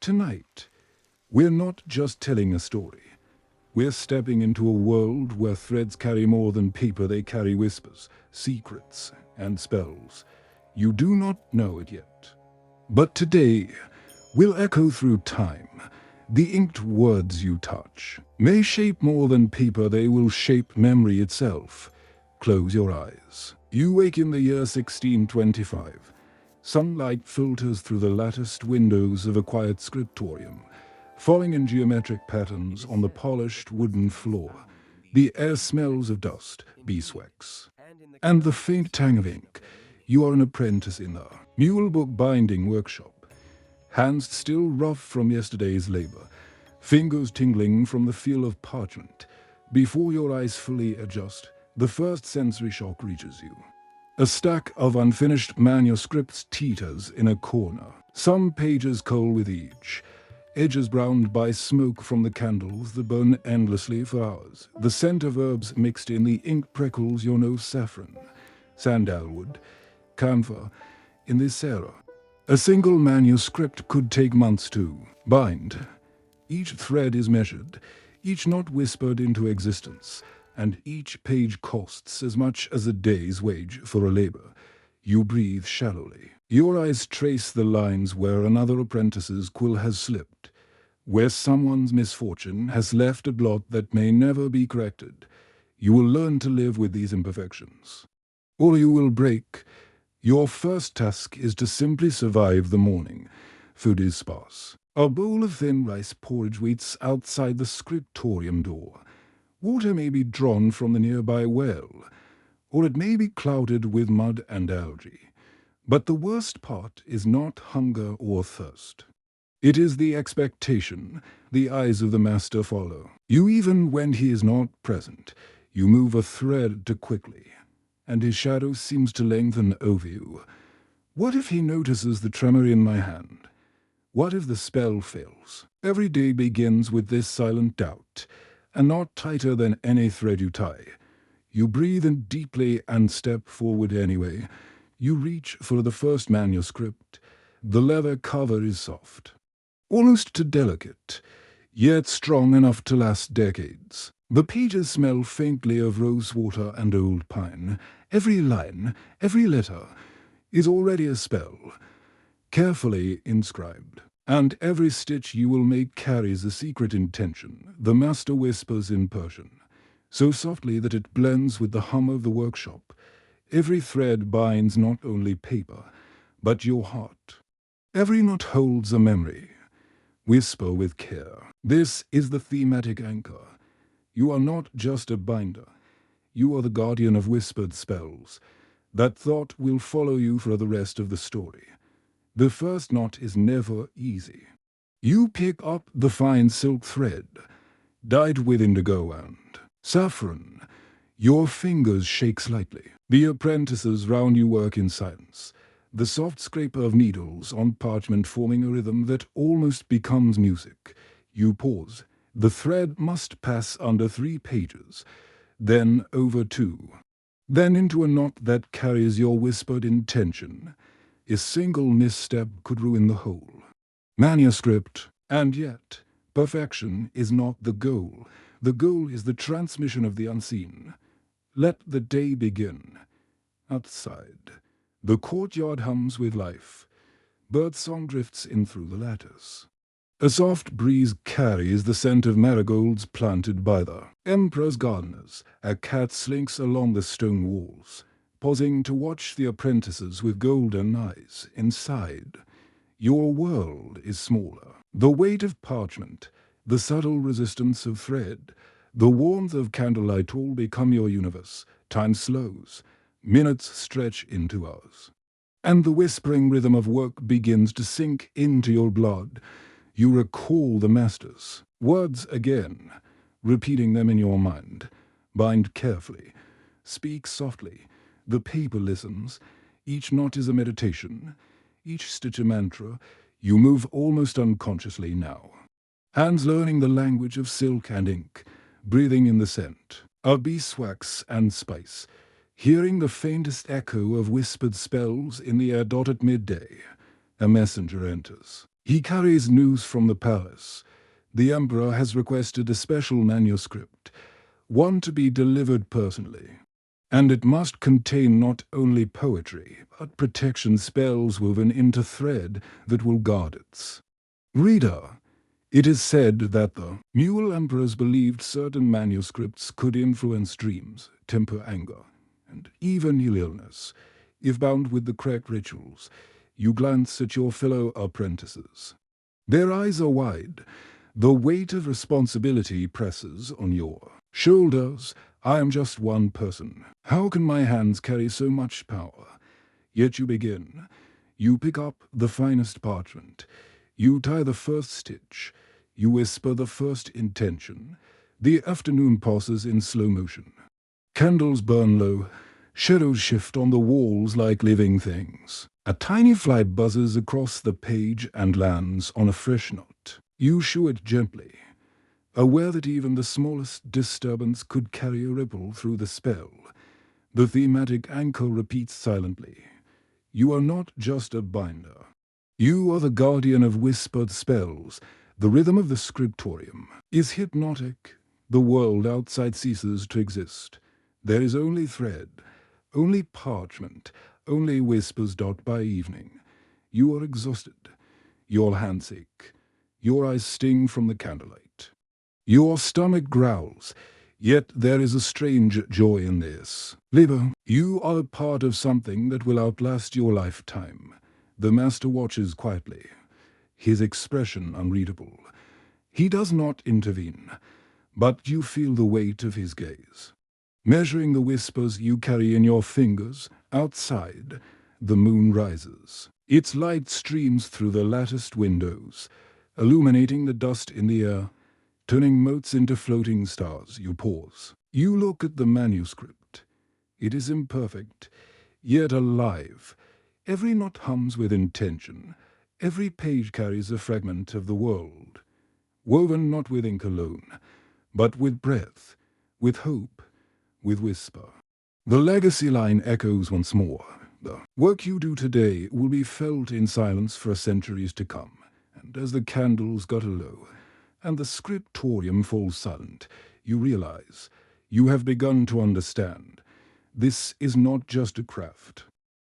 Tonight, we're not just telling a story. We're stepping into a world where threads carry more than paper. They carry whispers, secrets, and spells. You do not know it yet. But today, we'll echo through time. The inked words you touch may shape more than paper. They will shape memory itself. Close your eyes. You wake in the year 1625. Sunlight filters through the latticed windows of a quiet scriptorium, falling in geometric patterns on the polished wooden floor. The air smells of dust, beeswax, and the faint tang of ink. You are an apprentice in a mule bookbinding workshop. Hands still rough from yesterday's labor, fingers tingling from the feel of parchment. Before your eyes fully adjust, the first sensory shock reaches you. A stack of unfinished manuscripts teeters in a corner, some pages cold with age, edges browned by smoke from the candles that burn endlessly for hours. The scent of herbs mixed in the ink prickles your nose: saffron, sandalwood, camphor. In this era, a single manuscript could take months to bind. Each thread is measured, each knot whispered into existence, and each page costs as much as a day's wage for a labor. You breathe shallowly. Your eyes trace the lines where another apprentice's quill has slipped, where someone's misfortune has left a blot that may never be corrected. You will learn to live with these imperfections, or you will break. Your first task is to simply survive the morning. Food is sparse. A bowl of thin rice porridge waits outside the scriptorium door. Water may be drawn from the nearby well, or it may be clouded with mud and algae. But the worst part is not hunger or thirst. It is the expectation. The eyes of the master follow you even when he is not present. You move a thread too quickly, and his shadow seems to lengthen over you. What if he notices the tremor in my hand? What if the spell fails? Every day begins with this silent doubt, and not tighter than any thread you tie. You breathe in deeply and step forward anyway. You reach for the first manuscript. The leather cover is soft, almost too delicate, yet strong enough to last decades. The pages smell faintly of rosewater and old pine. Every line, every letter, is already a spell, carefully inscribed. And every stitch you will make carries a secret intention. The master whispers in Persian, so softly that it blends with the hum of the workshop. Every thread binds not only paper, but your heart. Every knot holds a memory. Whisper with care. This is the thematic anchor. You are not just a binder. You are the guardian of whispered spells. That thought will follow you for the rest of the story. The first knot is never easy. You pick up the fine silk thread, dyed with indigo and saffron. Your fingers shake slightly. The apprentices round you work in silence, the soft scrape of needles on parchment forming a rhythm that almost becomes music. You pause. The thread must pass under 3 pages, then over 2, then into a knot that carries your whispered intention. A single misstep could ruin the whole manuscript. And yet, perfection is not the goal. The goal is the transmission of the unseen. Let the day begin. Outside, the courtyard hums with life. Birdsong drifts in through the lattice. A soft breeze carries the scent of marigolds planted by the emperor's gardeners. A cat slinks along the stone walls, pausing to watch the apprentices with golden eyes. Inside, your world is smaller. The weight of parchment, the subtle resistance of thread, the warmth of candlelight all become your universe. Time slows. Minutes stretch into hours. And the whispering rhythm of work begins to sink into your blood. You recall the masters. Words again, repeating them in your mind. Bind carefully. Speak softly. The paper listens. Each knot is a meditation, each stitch a mantra. You move almost unconsciously now. Hands learning the language of silk and ink, breathing in the scent of beeswax and spice, hearing the faintest echo of whispered spells in the air. At midday, a messenger enters. He carries news from the palace. The emperor has requested a special manuscript, one to be delivered personally. And it must contain not only poetry, but protection spells woven into thread that will guard it. Reader, it is said that the Mughal emperors believed certain manuscripts could influence dreams, temper anger, and even heal illness. If bound with the correct rituals, you glance at your fellow apprentices. Their eyes are wide. The weight of responsibility presses on your shoulders. I am just one person. How can my hands carry so much power? Yet you begin. You pick up the finest parchment. You tie the first stitch. You whisper the first intention. The afternoon passes in slow motion. Candles burn low. Shadows shift on the walls like living things. A tiny fly buzzes across the page and lands on a fresh note. You shoo it gently, aware that even the smallest disturbance could carry a ripple through the spell. The thematic anchor repeats silently. You are not just a binder. You are the guardian of whispered spells. The rhythm of the scriptorium is hypnotic. The world outside ceases to exist. There is only thread, only parchment, only whispers dot by evening. You are exhausted. Your hands ache. Your eyes sting from the candlelight. Your stomach growls. Yet there is a strange joy in this. Liber, you are a part of something that will outlast your lifetime. The master watches quietly, his expression unreadable. He does not intervene, but you feel the weight of his gaze. Measuring the whispers you carry in your fingers, outside, the moon rises. Its light streams through the latticed windows, illuminating the dust in the air, turning motes into floating stars. You pause. You look at the manuscript. It is imperfect, yet alive. Every knot hums with intention. Every page carries a fragment of the world, woven not with ink alone, but with breath, with hope, with whisper. The legacy line echoes once more. The work you do today will be felt in silence for centuries to come. And as the candles gutter low, and the scriptorium falls silent, you realize you have begun to understand. This is not just a craft.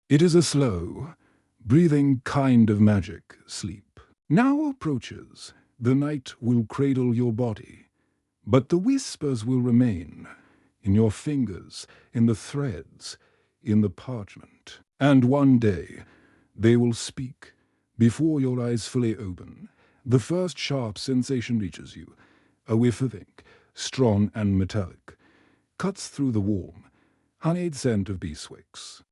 It is a slow, breathing kind of magic, sleep. Now approaches. The night will cradle your body, but the whispers will remain in your fingers, in the threads, in the parchment. And one day they will speak before your eyes fully open. The first sharp sensation reaches you. A whiff of ink, strong and metallic, cuts through the warm, honeyed scent of beeswax.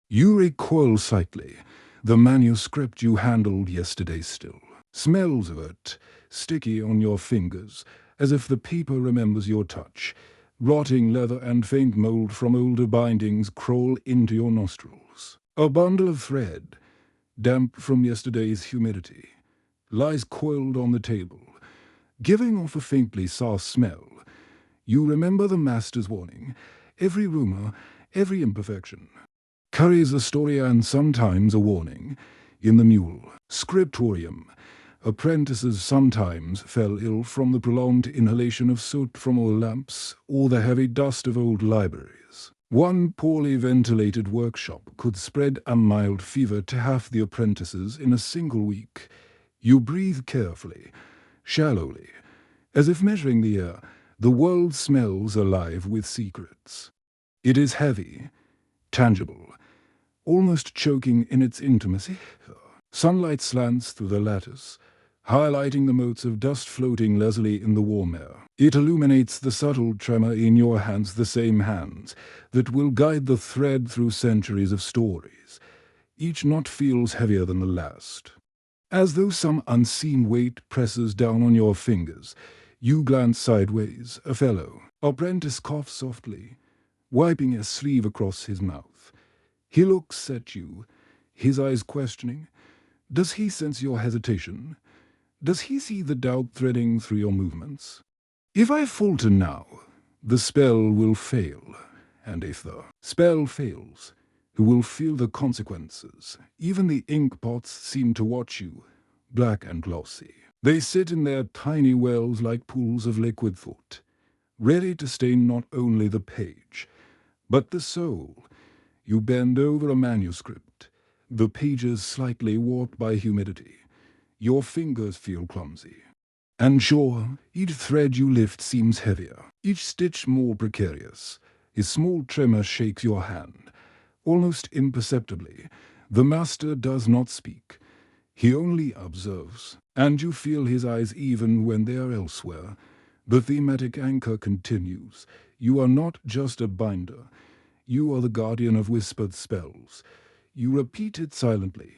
You recoil slightly. The manuscript you handled yesterday still smells of it, sticky on your fingers, as if the paper remembers your touch. Rotting leather and faint mold from older bindings crawl into your nostrils. A bundle of thread, damp from yesterday's humidity, lies coiled on the table, giving off a faintly sour smell. You remember the master's warning. Every rumor, every imperfection carries a story and sometimes a warning. In the mule scriptorium, apprentices sometimes fell ill from the prolonged inhalation of soot from oil lamps or the heavy dust of old libraries. One poorly ventilated workshop could spread a mild fever to half the apprentices in a single week. You breathe carefully, shallowly, as if measuring the air. The world smells alive with secrets. It is heavy, tangible, almost choking in its intimacy. Sunlight slants through the lattice, highlighting the motes of dust floating lazily in the warm air. It illuminates the subtle tremor in your hands, the same hands that will guide the thread through centuries of stories. Each knot feels heavier than the last. As though some unseen weight presses down on your fingers, you glance sideways. A fellow apprentice coughs softly, wiping a sleeve across his mouth. He looks at you, his eyes questioning. Does he sense your hesitation? Does he see the doubt threading through your movements? If I falter now, the spell will fail. And if the spell fails, who will feel the consequences? Even the ink pots seem to watch you, black and glossy. They sit in their tiny wells like pools of liquid thought, ready to stain not only the page, but the soul. You bend over a manuscript, the pages slightly warped by humidity. Your fingers feel clumsy. And sure, each thread you lift seems heavier, each stitch more precarious. A small tremor shakes your hand. Almost imperceptibly, the master does not speak. He only observes, and you feel his eyes even when they are elsewhere. The thematic anchor continues. You are not just a binder. You are the guardian of whispered spells. You repeat it silently.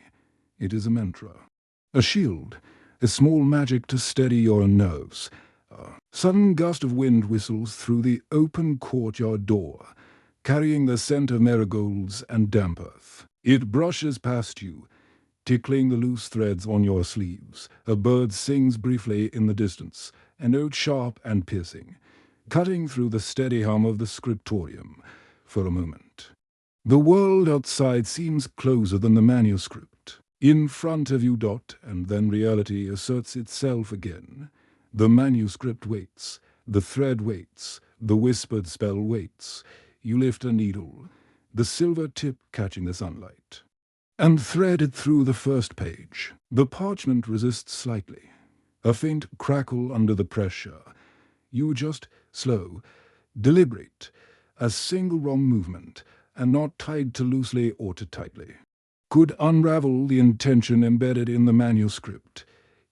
It is a mantra. A shield, a small magic to steady your nerves. A sudden gust of wind whistles through the open courtyard door, carrying the scent of marigolds and damp earth. It brushes past you, tickling the loose threads on your sleeves. A bird sings briefly in the distance, a note sharp and piercing, cutting through the steady hum of the scriptorium. For a moment, the world outside seems closer than the manuscript. In front of you, and then reality asserts itself again. The manuscript waits, the thread waits, the whispered spell waits. You lift a needle, the silver tip catching the sunlight, and thread it through the first page. The parchment resists slightly, a faint crackle under the pressure. You just slow, deliberate, a single wrong movement, and not tied too loosely or too tightly, could unravel the intention embedded in the manuscript.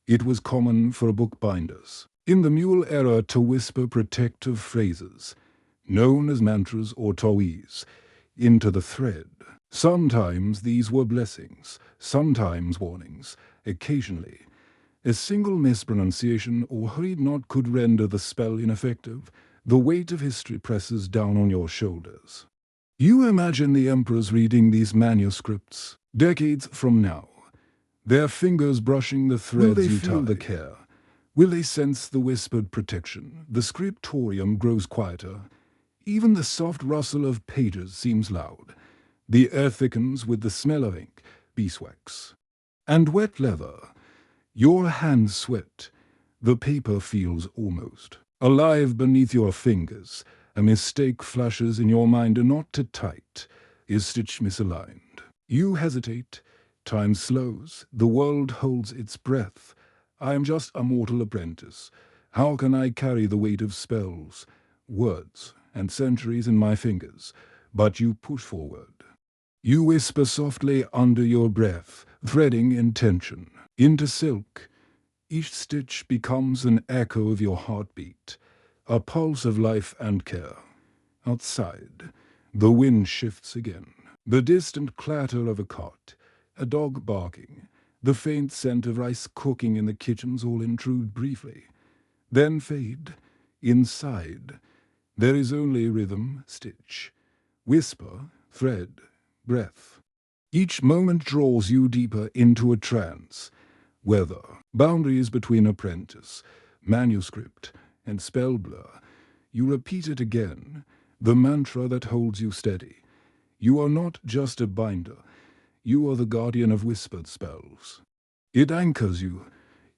It was common for bookbinders in the Mughal era to whisper protective phrases, known as mantras or tawis, into the thread. Sometimes these were blessings, sometimes warnings. Occasionally, a single mispronunciation or hurried nod could render the spell ineffective. The weight of history presses down on your shoulders. You imagine the emperors reading these manuscripts decades from now, their fingers brushing the threads. Will they feel the care? Will they sense the whispered protection? The scriptorium grows quieter. Even the soft rustle of pages seems loud. The air thickens with the smell of ink, beeswax, and wet leather. Your hands sweat. The paper feels almost alive beneath your fingers. A mistake flashes in your mind, a knot too tight, a stitch misaligned. You hesitate. Time slows. The world holds its breath. I am just a mortal apprentice. How can I carry the weight of spells, words, and centuries in my fingers? But you push forward. You whisper softly under your breath, threading intention into silk. Each stitch becomes an echo of your heartbeat, a pulse of life and care. Outside, the wind shifts again. The distant clatter of a cart, a dog barking, the faint scent of rice cooking in the kitchens all intrude briefly, then fade. Inside, there is only rhythm, stitch, whisper, thread, breath. Each moment draws you deeper into a trance, where the boundaries between apprentice, manuscript, and spell blur. You repeat it again, the mantra that holds you steady. You are not just a binder, you are the guardian of whispered spells. It anchors you,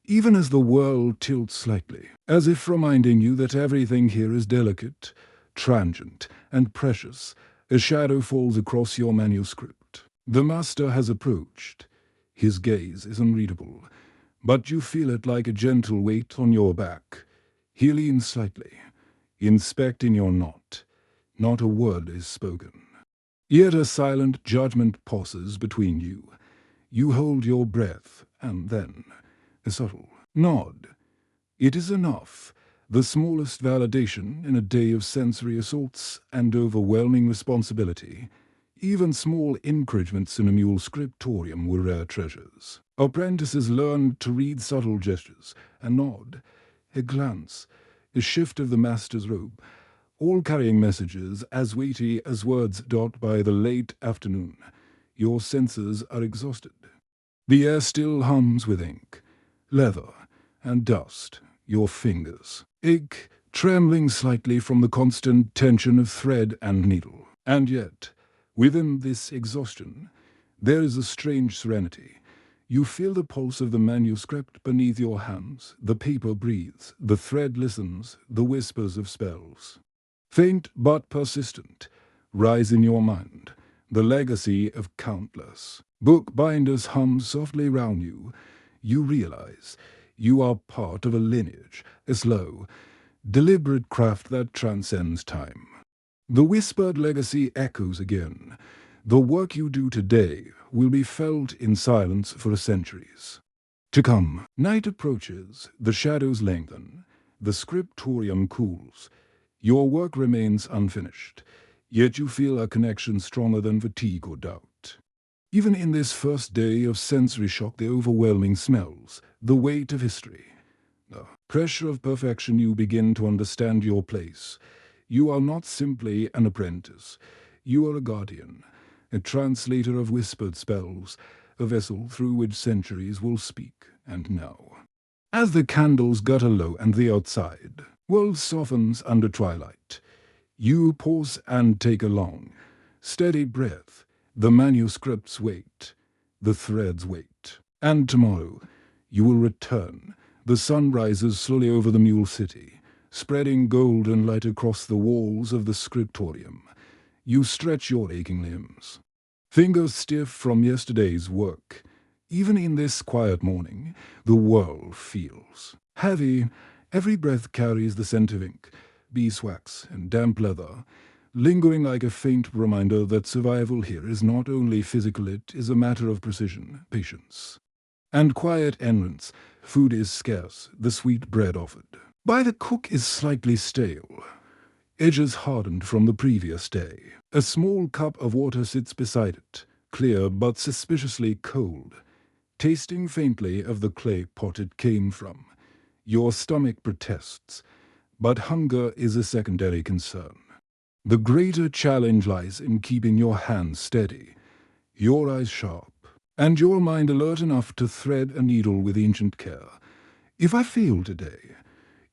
even as the world tilts slightly, as if reminding you that everything here is delicate, transient, and precious. A shadow falls across your manuscript. The master has approached. His gaze is unreadable, but you feel it like a gentle weight on your back. He leans slightly, inspecting your knot. Not a word is spoken. Yet a silent judgment pauses between you. You hold your breath, and then a subtle nod. It is enough, the smallest validation in a day of sensory assaults and overwhelming responsibility. Even small encouragements in a mule scriptorium were rare treasures. Apprentices learned to read subtle gestures, a nod, a glance, a shift of the master's robe, all carrying messages as weighty as words. By the late afternoon, your senses are exhausted. The air still hums with ink, leather, and dust. Your fingers ache, trembling slightly from the constant tension of thread and needle. And yet, within this exhaustion, there is a strange serenity. You feel the pulse of the manuscript beneath your hands. The paper breathes, the thread listens, the whispers of spells. Faint but persistent, rise in your mind, the legacy of countless. Bookbinders hum softly round you. You realize you are part of a lineage, a slow, deliberate craft that transcends time. The whispered legacy echoes again. The work you do today will be felt in silence for centuries to come. Night approaches, the shadows lengthen, the scriptorium cools. Your work remains unfinished, yet you feel a connection stronger than fatigue or doubt. Even in this first day of sensory shock, the overwhelming smells, the weight of history, the pressure of perfection, you begin to understand your place. You are not simply an apprentice. You are a guardian, a translator of whispered spells, a vessel through which centuries will speak. And now, as the candles gutter low and the outside world softens under twilight, you pause and take a long, steady breath. The manuscripts wait, the threads wait. And tomorrow, you will return. The sun rises slowly over the Mule City, spreading golden light across the walls of the scriptorium. You stretch your aching limbs, fingers stiff from yesterday's work. Even in this quiet morning, the world feels heavy. Every breath carries the scent of ink, beeswax, and damp leather, lingering like a faint reminder that survival here is not only physical, it is a matter of precision, patience, and quiet endurance. Food is scarce, the sweet bread offered by the cook is slightly stale, edges hardened from the previous day. A small cup of water sits beside it, clear but suspiciously cold, tasting faintly of the clay pot it came from. Your stomach protests, but hunger is a secondary concern. The greater challenge lies in keeping your hands steady, your eyes sharp, and your mind alert enough to thread a needle with ancient care. If I fail today,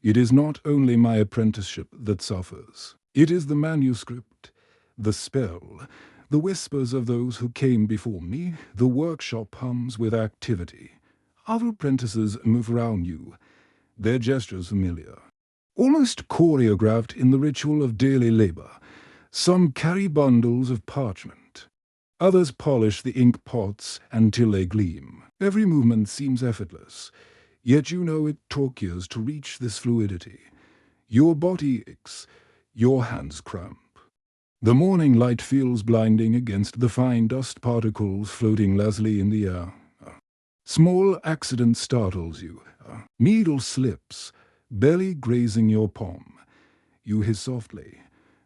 it is not only my apprenticeship that suffers. It is the manuscript, the spell, the whispers of those who came before me. The workshop hums with activity. Other apprentices move around you, their gestures familiar, almost choreographed in the ritual of daily labor. Some carry bundles of parchment. Others polish the ink pots until they gleam. Every movement seems effortless, yet you know it took years to reach this fluidity. Your body aches, your hands cramp. The morning light feels blinding against the fine dust particles floating lazily in the air. Small accident startles you. Needle slips, barely grazing your palm. You hiss softly,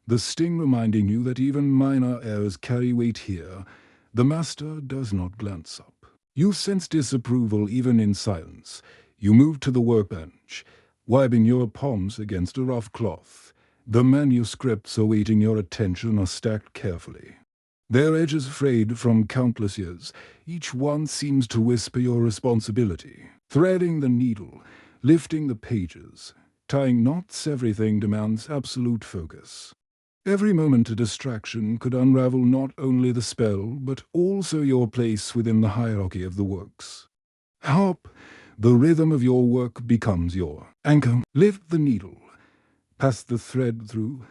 the sting reminding you that even minor errors carry weight here. The master does not glance up. You sense disapproval even in silence. You move to the workbench, wiping your palms against a rough cloth. The manuscripts awaiting your attention are stacked carefully, their edges frayed from countless years. Each one seems to whisper your responsibility. Threading the needle, lifting the pages, tying knots, everything demands absolute focus. Every moment a distraction could unravel not only the spell, but also your place within the hierarchy of the works. Hop, the rhythm of your work becomes your anchor. Lift the needle, pass the thread through,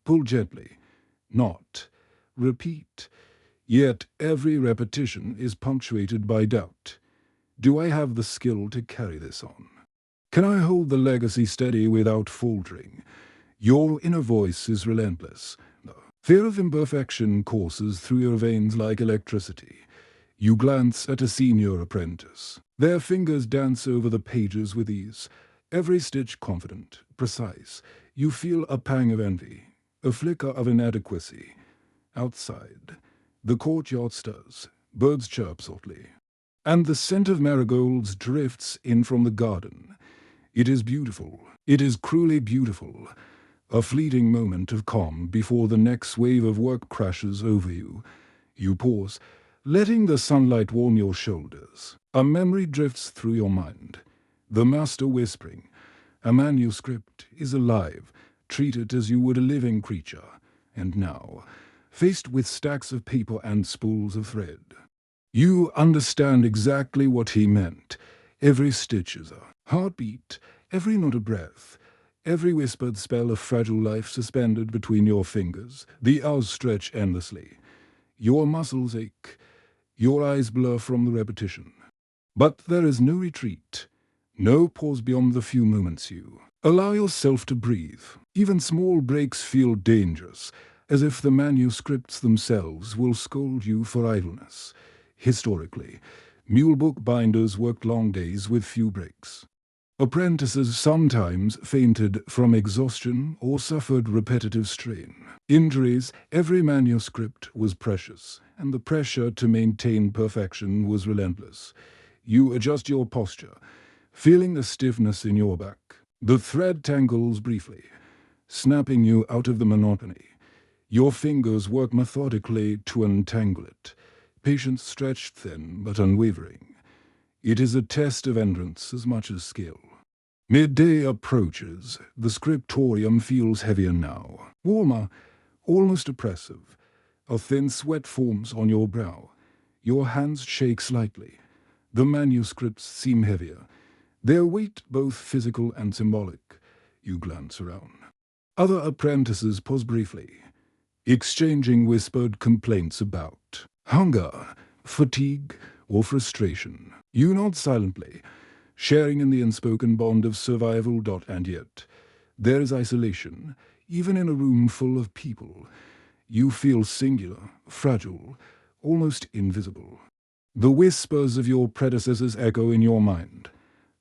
pull gently, knot, repeat. Yet every repetition is punctuated by doubt. Do I have the skill to carry this on? Can I hold the legacy steady without faltering? Your inner voice is relentless. The fear of imperfection courses through your veins like electricity. You glance at a senior apprentice. Their fingers dance over the pages with ease, every stitch confident, precise. You feel a pang of envy, a flicker of inadequacy. Outside, the courtyard stirs, birds chirp softly, and the scent of marigolds drifts in from the garden. It is beautiful. It is cruelly beautiful. A fleeting moment of calm before the next wave of work crashes over you. You pause, letting the sunlight warm your shoulders. A memory drifts through your mind. The master whispering, a manuscript is alive. Treat it as you would a living creature. And now, faced with stacks of paper and spools of thread, You understand exactly what he meant. Every stitch is a heartbeat, every note a breath, every whispered spell a fragile life suspended between your fingers. The hours stretch endlessly. Your muscles ache, your eyes blur from the repetition. But there is no retreat, no pause beyond the few moments you allow yourself to breathe. Even small breaks feel dangerous, as if the manuscripts themselves will scold you for idleness. Historically, mule bookbinders worked long days with few breaks. Apprentices sometimes fainted from exhaustion or suffered repetitive strain. Injuries, every manuscript was precious, and the pressure to maintain perfection was relentless. You adjust your posture, feeling the stiffness in your back. The thread tangles briefly, snapping you out of the monotony. Your fingers work methodically to untangle it, patience stretched thin but unwavering. It is a test of endurance as much as skill. Midday approaches. The scriptorium feels heavier now, warmer, almost oppressive. A thin sweat forms on your brow. Your hands shake slightly. The manuscripts seem heavier, their weight both physical and symbolic. You glance around. Other apprentices pause briefly, exchanging whispered complaints about hunger, fatigue, or frustration. You nod silently, sharing in the unspoken bond of survival. And yet, there is isolation, even in a room full of people. You feel singular, fragile, almost invisible. The whispers of your predecessors echo in your mind,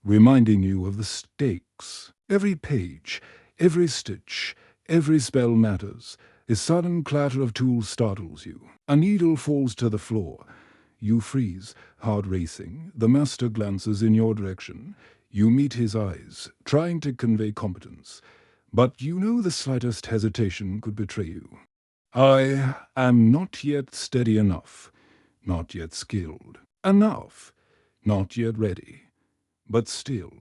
reminding you of the stakes. Every page, every stitch, every spell matters. A sudden clatter of tools startles you. A needle falls to the floor. You freeze, heart racing. The master glances in your direction. You meet his eyes, trying to convey competence. But you know the slightest hesitation could betray you. I am not yet steady enough, not yet skilled enough, not yet ready. But still,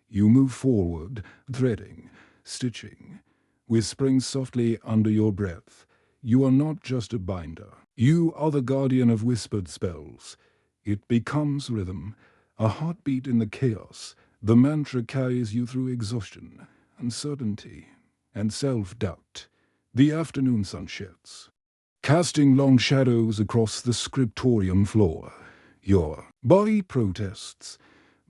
you move forward, threading, stitching, whispering softly under your breath. You are not just a binder. You are the guardian of whispered spells. It becomes rhythm, a heartbeat in the chaos. The mantra carries you through exhaustion, uncertainty, and self-doubt. The afternoon sun sheds, casting long shadows across the scriptorium floor. Your body protests,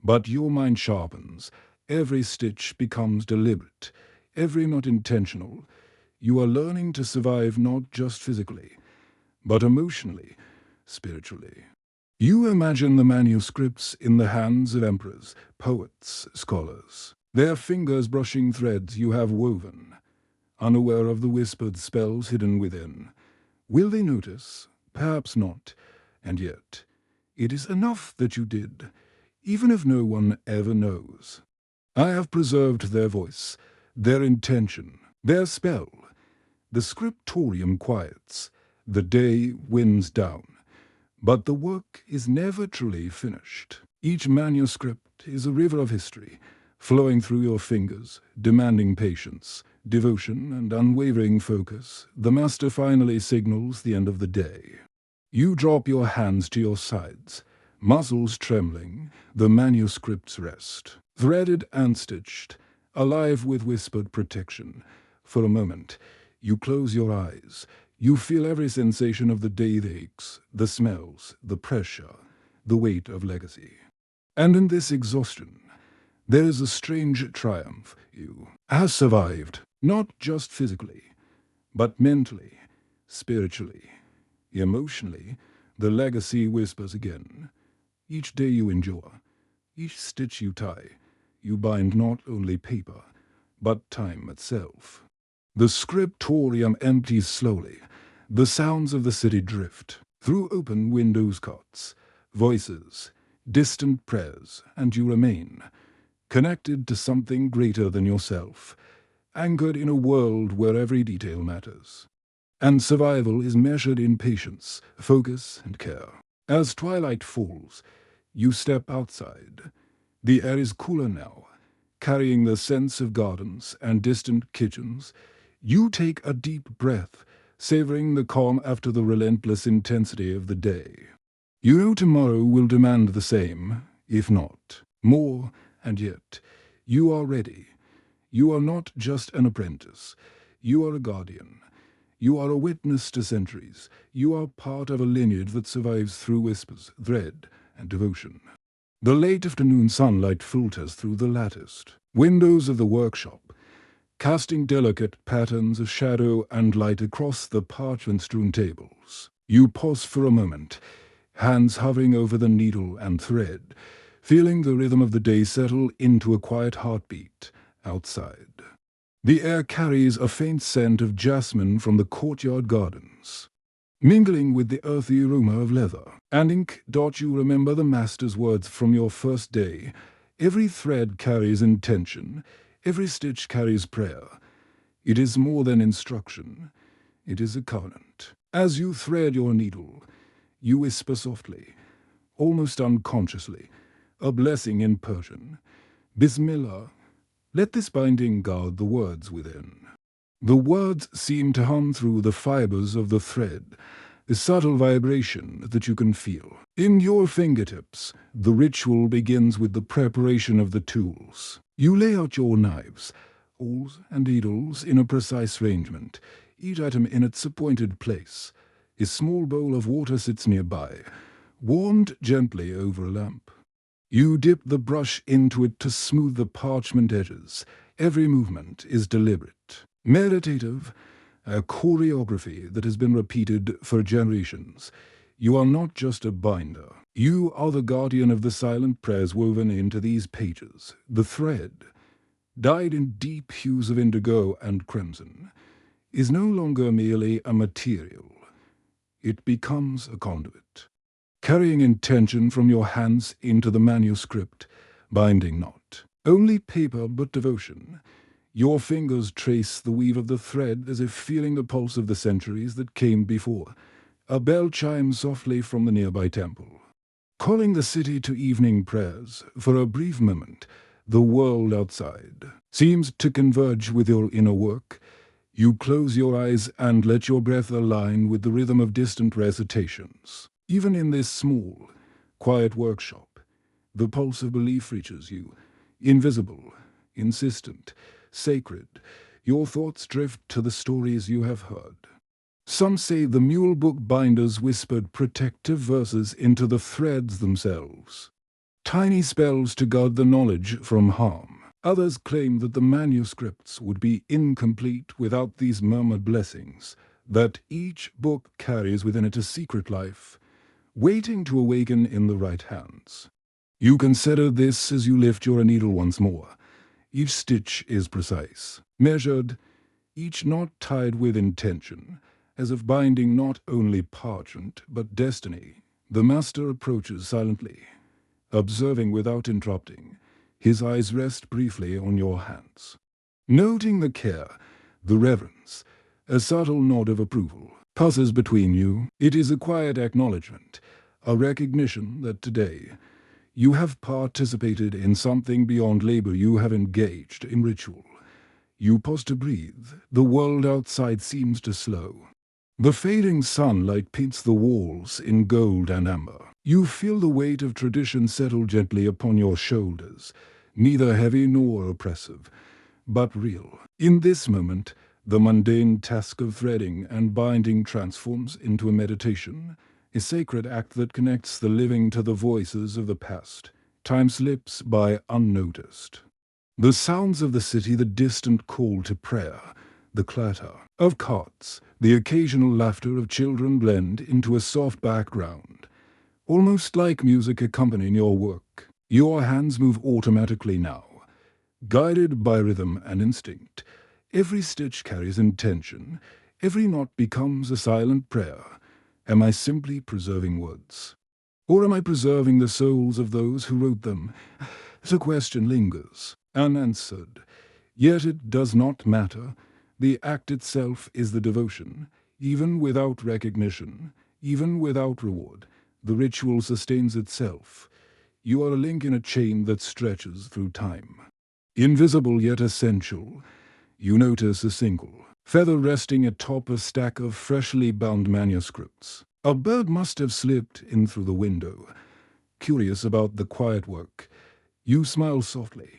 but your mind sharpens. Every stitch becomes deliberate, every knot intentional. You are learning to survive not just physically, but emotionally, spiritually. You imagine the manuscripts in the hands of emperors, poets, scholars, their fingers brushing threads you have woven, unaware of the whispered spells hidden within. Will they notice? Perhaps not. And yet, it is enough that you did, even if no one ever knows. I have preserved their voice, their intention, their spell. The scriptorium quiets, the day winds down, but the work is never truly finished. Each manuscript is a river of history, flowing through your fingers, demanding patience, devotion, and unwavering focus. The master finally signals the end of the day. You drop your hands to your sides, muscles trembling. The manuscripts rest, threaded and stitched, alive with whispered protection. For a moment, you close your eyes. You feel every sensation of the day, the aches, the smells, the pressure, the weight of legacy. And in this exhaustion, there is a strange triumph. You have survived, not just physically, but mentally, spiritually, emotionally. The legacy whispers again. Each day you endure, each stitch you tie, you bind not only paper, but time itself. The scriptorium empties slowly. The sounds of the city drift through open windows cots, voices, distant prayers, and you remain connected to something greater than yourself, anchored in a world where every detail matters. And survival is measured in patience, focus, and care. As twilight falls, you step outside. The air is cooler now, carrying the sense of gardens and distant kitchens. You take a deep breath, savoring the calm after the relentless intensity of the day. You know tomorrow will demand the same, if not more, and yet you are ready. You are not just an apprentice. You are a guardian. You are a witness to centuries. You are part of a lineage that survives through whispers, thread, and devotion. The late afternoon sunlight filters through the latticed windows of the workshop, casting delicate patterns of shadow and light across the parchment-strewn tables. You pause for a moment, hands hovering over the needle and thread, feeling the rhythm of the day settle into a quiet heartbeat outside. The air carries a faint scent of jasmine from the courtyard gardens, mingling with the earthy aroma of leather and ink. You remember the master's words from your first day. Every thread carries intention, every stitch carries prayer. It is more than instruction, it is a covenant. As you thread your needle, you whisper softly, almost unconsciously, a blessing in Persian. Bismillah, let this binding guard the words within. The words seem to hum through the fibers of the thread, a subtle vibration that you can feel. In your fingertips, the ritual begins with the preparation of the tools. You lay out your knives, awls and needles in a precise arrangement, each item in its appointed place. A small bowl of water sits nearby, warmed gently over a lamp. You dip the brush into it to smooth the parchment edges. Every movement is deliberate, meditative, a choreography that has been repeated for generations. You are not just a binder. You are the guardian of the silent prayers woven into these pages. The thread, dyed in deep hues of indigo and crimson, is no longer merely a material. It becomes a conduit, carrying intention from your hands into the manuscript, binding not only paper but devotion. Your fingers trace the weave of the thread as if feeling the pulse of the centuries that came before. A bell chimes softly from the nearby temple, calling the city to evening prayers. For a brief moment, the world outside seems to converge with your inner work. You close your eyes and let your breath align with the rhythm of distant recitations. Even in this small, quiet workshop, the pulse of belief reaches you, invisible, insistent, sacred. Your thoughts drift to the stories you have heard. Some say the mule bookbinders whispered protective verses into the threads themselves, tiny spells to guard the knowledge from harm. Others claim that the manuscripts would be incomplete without these murmured blessings, that each book carries within it a secret life, waiting to awaken in the right hands. You consider this as you lift your needle once more. Each stitch is precise, measured, each knot tied with intention, as if binding not only parchment but destiny. The master approaches silently, observing without interrupting. His eyes rest briefly on your hands. Noting the care, the reverence, a subtle nod of approval passes between you. It is a quiet acknowledgement, a recognition that today you have participated in something beyond labor. You have engaged in ritual. You pause to breathe. The world outside seems to slow. The fading sunlight paints the walls in gold and amber. You feel the weight of tradition settle gently upon your shoulders, neither heavy nor oppressive, but real. In this moment, the mundane task of threading and binding transforms into a meditation, a sacred act that connects the living to the voices of the past. Time slips by unnoticed. The sounds of the city, the distant call to prayer, the clatter of carts, the occasional laughter of children blend into a soft background, almost like music accompanying your work. Your hands move automatically now, guided by rhythm and instinct. Every stitch carries intention. Every knot becomes a silent prayer. Am I simply preserving words? Or am I preserving the souls of those who wrote them? The question lingers, unanswered. Yet it does not matter. The act itself is the devotion. Even without recognition, even without reward, the ritual sustains itself. You are a link in a chain that stretches through time. Invisible yet essential, you notice a single feather resting atop a stack of freshly bound manuscripts. A bird must have slipped in through the window. Curious about the quiet work, you smile softly.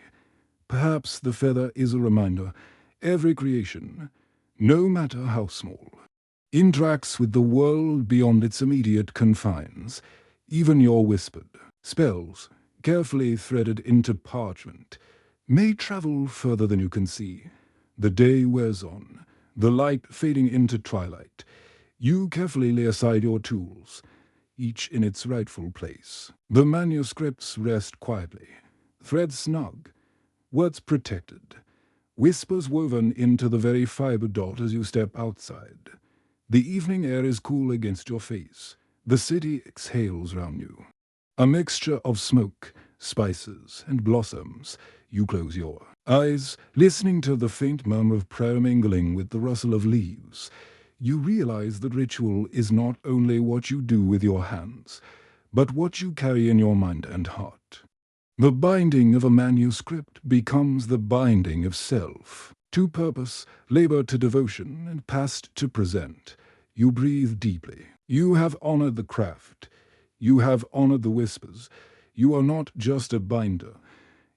Perhaps the feather is a reminder. Every creation, no matter how small, interacts with the world beyond its immediate confines. Even your whispered spells, carefully threaded into parchment, may travel further than you can see. The day wears on, the light fading into twilight. You carefully lay aside your tools, each in its rightful place. The manuscripts rest quietly, threads snug, words protected, whispers woven into the very fiber dot as you step outside. The evening air is cool against your face. The city exhales round you. A mixture of smoke, spices, and blossoms. You close your eyes, listening to the faint murmur of prayer mingling with the rustle of leaves. You realize that ritual is not only what you do with your hands, but what you carry in your mind and heart. The binding of a manuscript becomes the binding of self. To purpose, labor to devotion, and past to present. You breathe deeply. You have honored the craft. You have honored the whispers. You are not just a binder.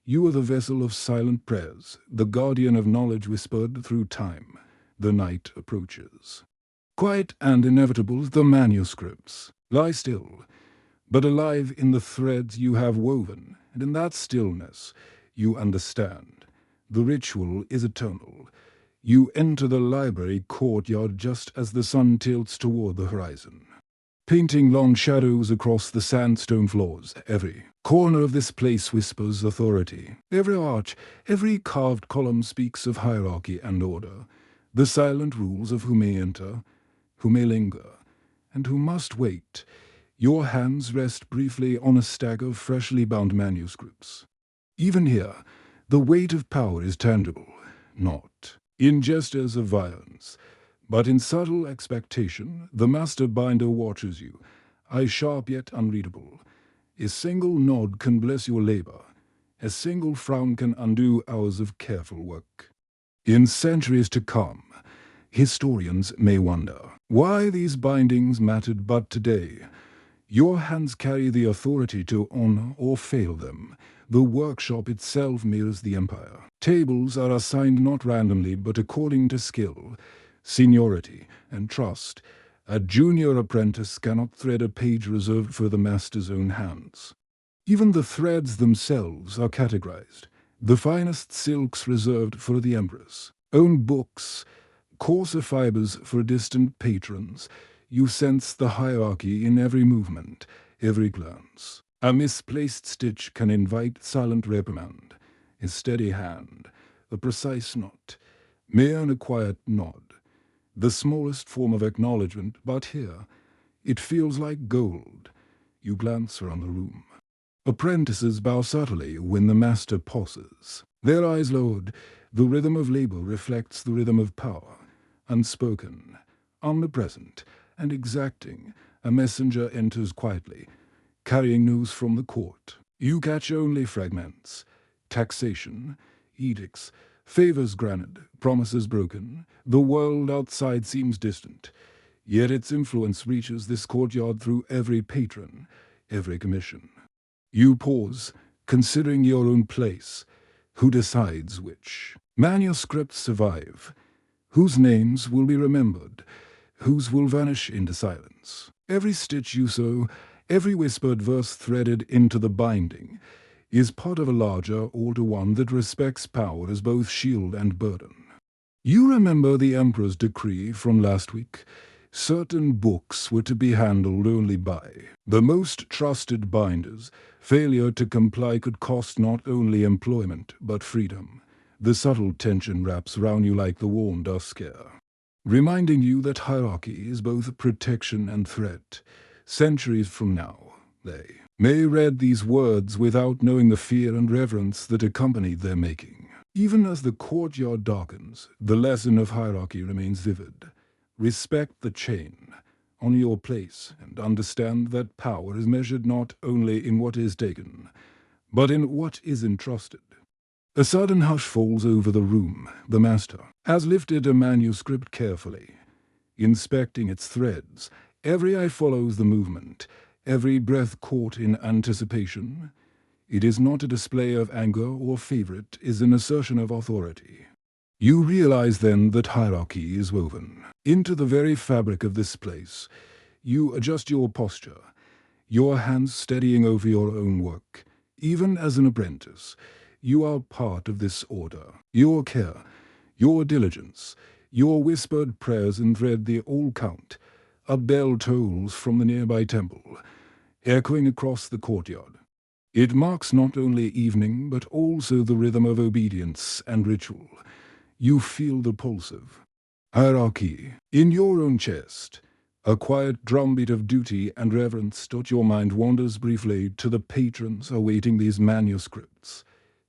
You are the vessel of silent prayers, the guardian of knowledge whispered through time. The night approaches. Quiet and inevitable, the manuscripts lie still, but alive in the threads you have woven, and in that stillness you understand. The ritual is eternal. You enter the library courtyard just as the sun tilts toward the horizon, painting long shadows across the sandstone floors. Every corner of this place whispers authority. Every arch, every carved column speaks of hierarchy and order, the silent rules of who may enter, who may linger, and who must wait. Your hands rest briefly on a stack of freshly bound manuscripts. Even here, the weight of power is tangible, not in gestures of violence, but in subtle expectation. The master binder watches you, eyes sharp yet unreadable. A single nod can bless your labor. A single frown can undo hours of careful work. In centuries to come, historians may wonder why these bindings mattered but today. Your hands carry the authority to honor or fail them. The workshop itself mirrors the empire. Tables are assigned not randomly but according to skill, seniority, and trust. A junior apprentice cannot thread a page reserved for the master's own hands. Even the threads themselves are categorized. The finest silks reserved for the empress. Own books, coarser fibers for distant patrons. You sense the hierarchy in every movement, every glance. A misplaced stitch can invite silent reprimand. A steady hand, a precise knot, may earn a quiet nod. The smallest form of acknowledgement, but here, it feels like gold. You glance around the room. Apprentices bow subtly when the master pauses. Their eyes lowered. The rhythm of labor reflects the rhythm of power. Unspoken, omnipresent, and exacting, a messenger enters quietly, carrying news from the court. You catch only fragments. Taxation, edicts, favors granted, promises broken. The world outside seems distant, yet its influence reaches this courtyard through every patron, every commission. You pause, considering your own place. Who decides which manuscripts survive? Whose names will be remembered? Whose will vanish into silence? Every stitch you sew, every whispered verse threaded into the binding, is part of a larger, older one that respects power as both shield and burden. You remember the Emperor's decree from last week? Certain books were to be handled only by the most trusted binders. Failure to comply could cost not only employment, but freedom. The subtle tension wraps round you like the warm dusk air, reminding you that hierarchy is both protection and threat. Centuries from now, they may read these words without knowing the fear and reverence that accompanied their making. Even as the courtyard darkens, the lesson of hierarchy remains vivid. Respect the chain, honor your place, and understand that power is measured not only in what is taken, but in what is entrusted. A sudden hush falls over the room. The master has lifted a manuscript carefully, inspecting its threads. Every eye follows the movement, every breath caught in anticipation. It is not a display of anger or favor, it is an assertion of authority. You realize then that hierarchy is woven into the very fabric of this place. You adjust your posture, your hands steadying over your own work. Even as an apprentice, you are part of this order. Your care, your diligence, your whispered prayers and thread, they all count. A bell tolls from the nearby temple, echoing across the courtyard. It marks not only evening, but also the rhythm of obedience and ritual. You feel the pulse of hierarchy in your own chest. A quiet drumbeat of duty and reverence. Your mind wanders briefly to the patrons awaiting these manuscripts.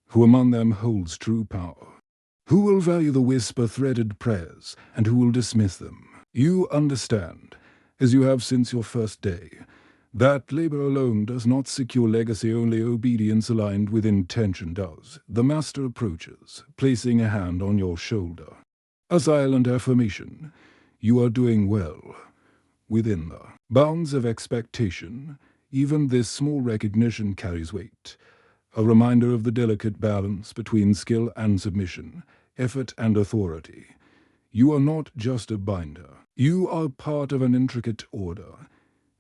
Who among them holds true power? Who will value the whisper-threaded prayers, and who will dismiss them? You understand, as you have since your first day, that labor alone does not secure legacy, only obedience aligned with intention does. The master approaches, placing a hand on your shoulder. A silent affirmation. You are doing well. Within the bounds of expectation, even this small recognition carries weight. A reminder of the delicate balance between skill and submission, effort and authority. You are not just a binder. You are part of an intricate order,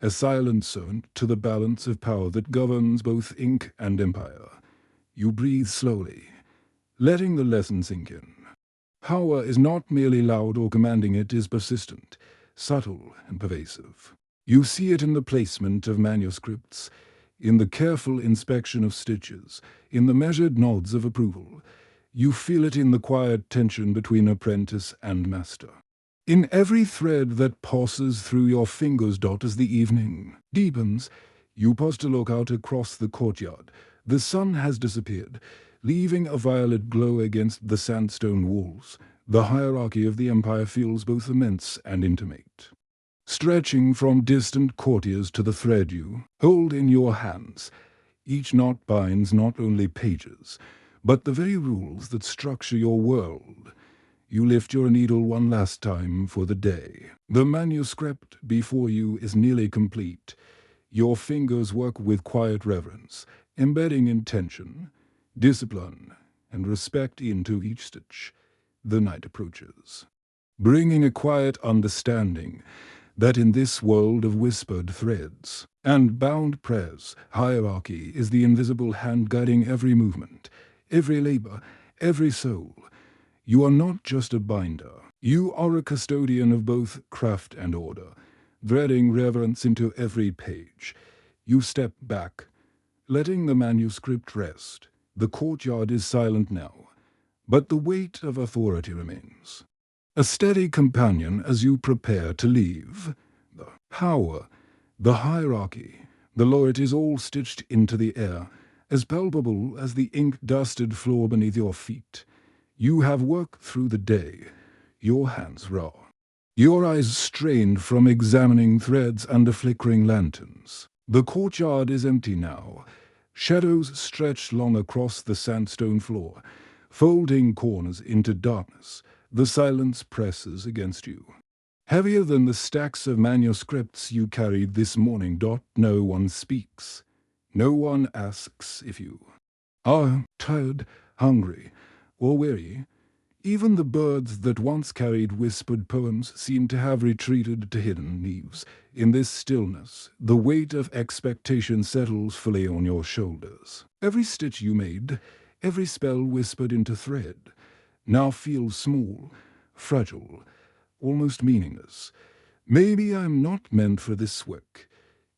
a silent servant to the balance of power that governs both ink and empire. You breathe slowly, letting the lesson sink in. Power is not merely loud or commanding, it is persistent, subtle and pervasive. You see it in the placement of manuscripts, in the careful inspection of stitches, in the measured nods of approval. You feel it in the quiet tension between apprentice and master. In every thread that passes through your fingers. As the evening deepens, you pause to look out across the courtyard. The sun has disappeared, leaving a violet glow against the sandstone walls. The hierarchy of the empire feels both immense and intimate. Stretching from distant courtiers to the thread you hold in your hands, each knot binds not only pages, but the very rules that structure your world. You lift your needle one last time for the day. The manuscript before you is nearly complete. Your fingers work with quiet reverence, embedding intention, discipline, and respect into each stitch. The night approaches, bringing a quiet understanding that in this world of whispered threads and bound prayers, hierarchy is the invisible hand guiding every movement, every labor, every soul. You are not just a binder. You are a custodian of both craft and order, threading reverence into every page. You step back, letting the manuscript rest. The courtyard is silent now, but the weight of authority remains. A steady companion as you prepare to leave. The power, the hierarchy, the law, it is all stitched into the air, as palpable as the ink-dusted floor beneath your feet. You have worked through the day, your hands raw, your eyes strained from examining threads under flickering lanterns. The courtyard is empty now. Shadows stretch long across the sandstone floor, folding corners into darkness. The silence presses against you, heavier than the stacks of manuscripts you carried this morning. No one speaks. No one asks if you are tired, hungry, or weary. Even the birds that once carried whispered poems seem to have retreated to hidden leaves. In this stillness, the weight of expectation settles fully on your shoulders. Every stitch you made, every spell whispered into thread, now feels small, fragile, almost meaningless. Maybe I'm not meant for this work.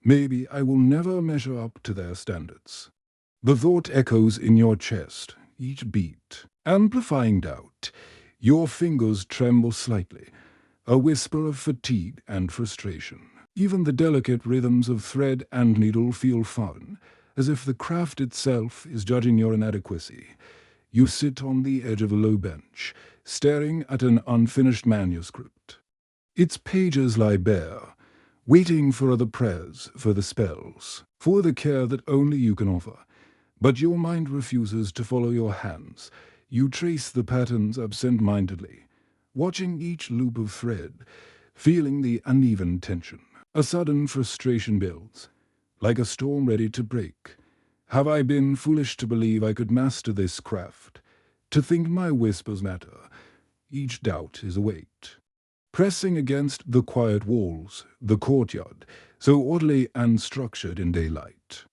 Maybe I will never measure up to their standards. The thought echoes in your chest, each beat amplifying doubt. Your fingers tremble slightly, a whisper of fatigue and frustration. Even the delicate rhythms of thread and needle feel foreign, as if the craft itself is judging your inadequacy. You sit on the edge of a low bench, staring at an unfinished manuscript. Its pages lie bare, waiting for other prayers, for the spells, for the care that only you can offer. But your mind refuses to follow your hands. You trace the patterns absent-mindedly, watching each loop of thread, feeling the uneven tension. A sudden frustration builds, like a storm ready to break. Have I been foolish to believe I could master this craft? To think my whispers matter? Each doubt is a weight, pressing against the quiet walls, the courtyard, so orderly and structured in daylight,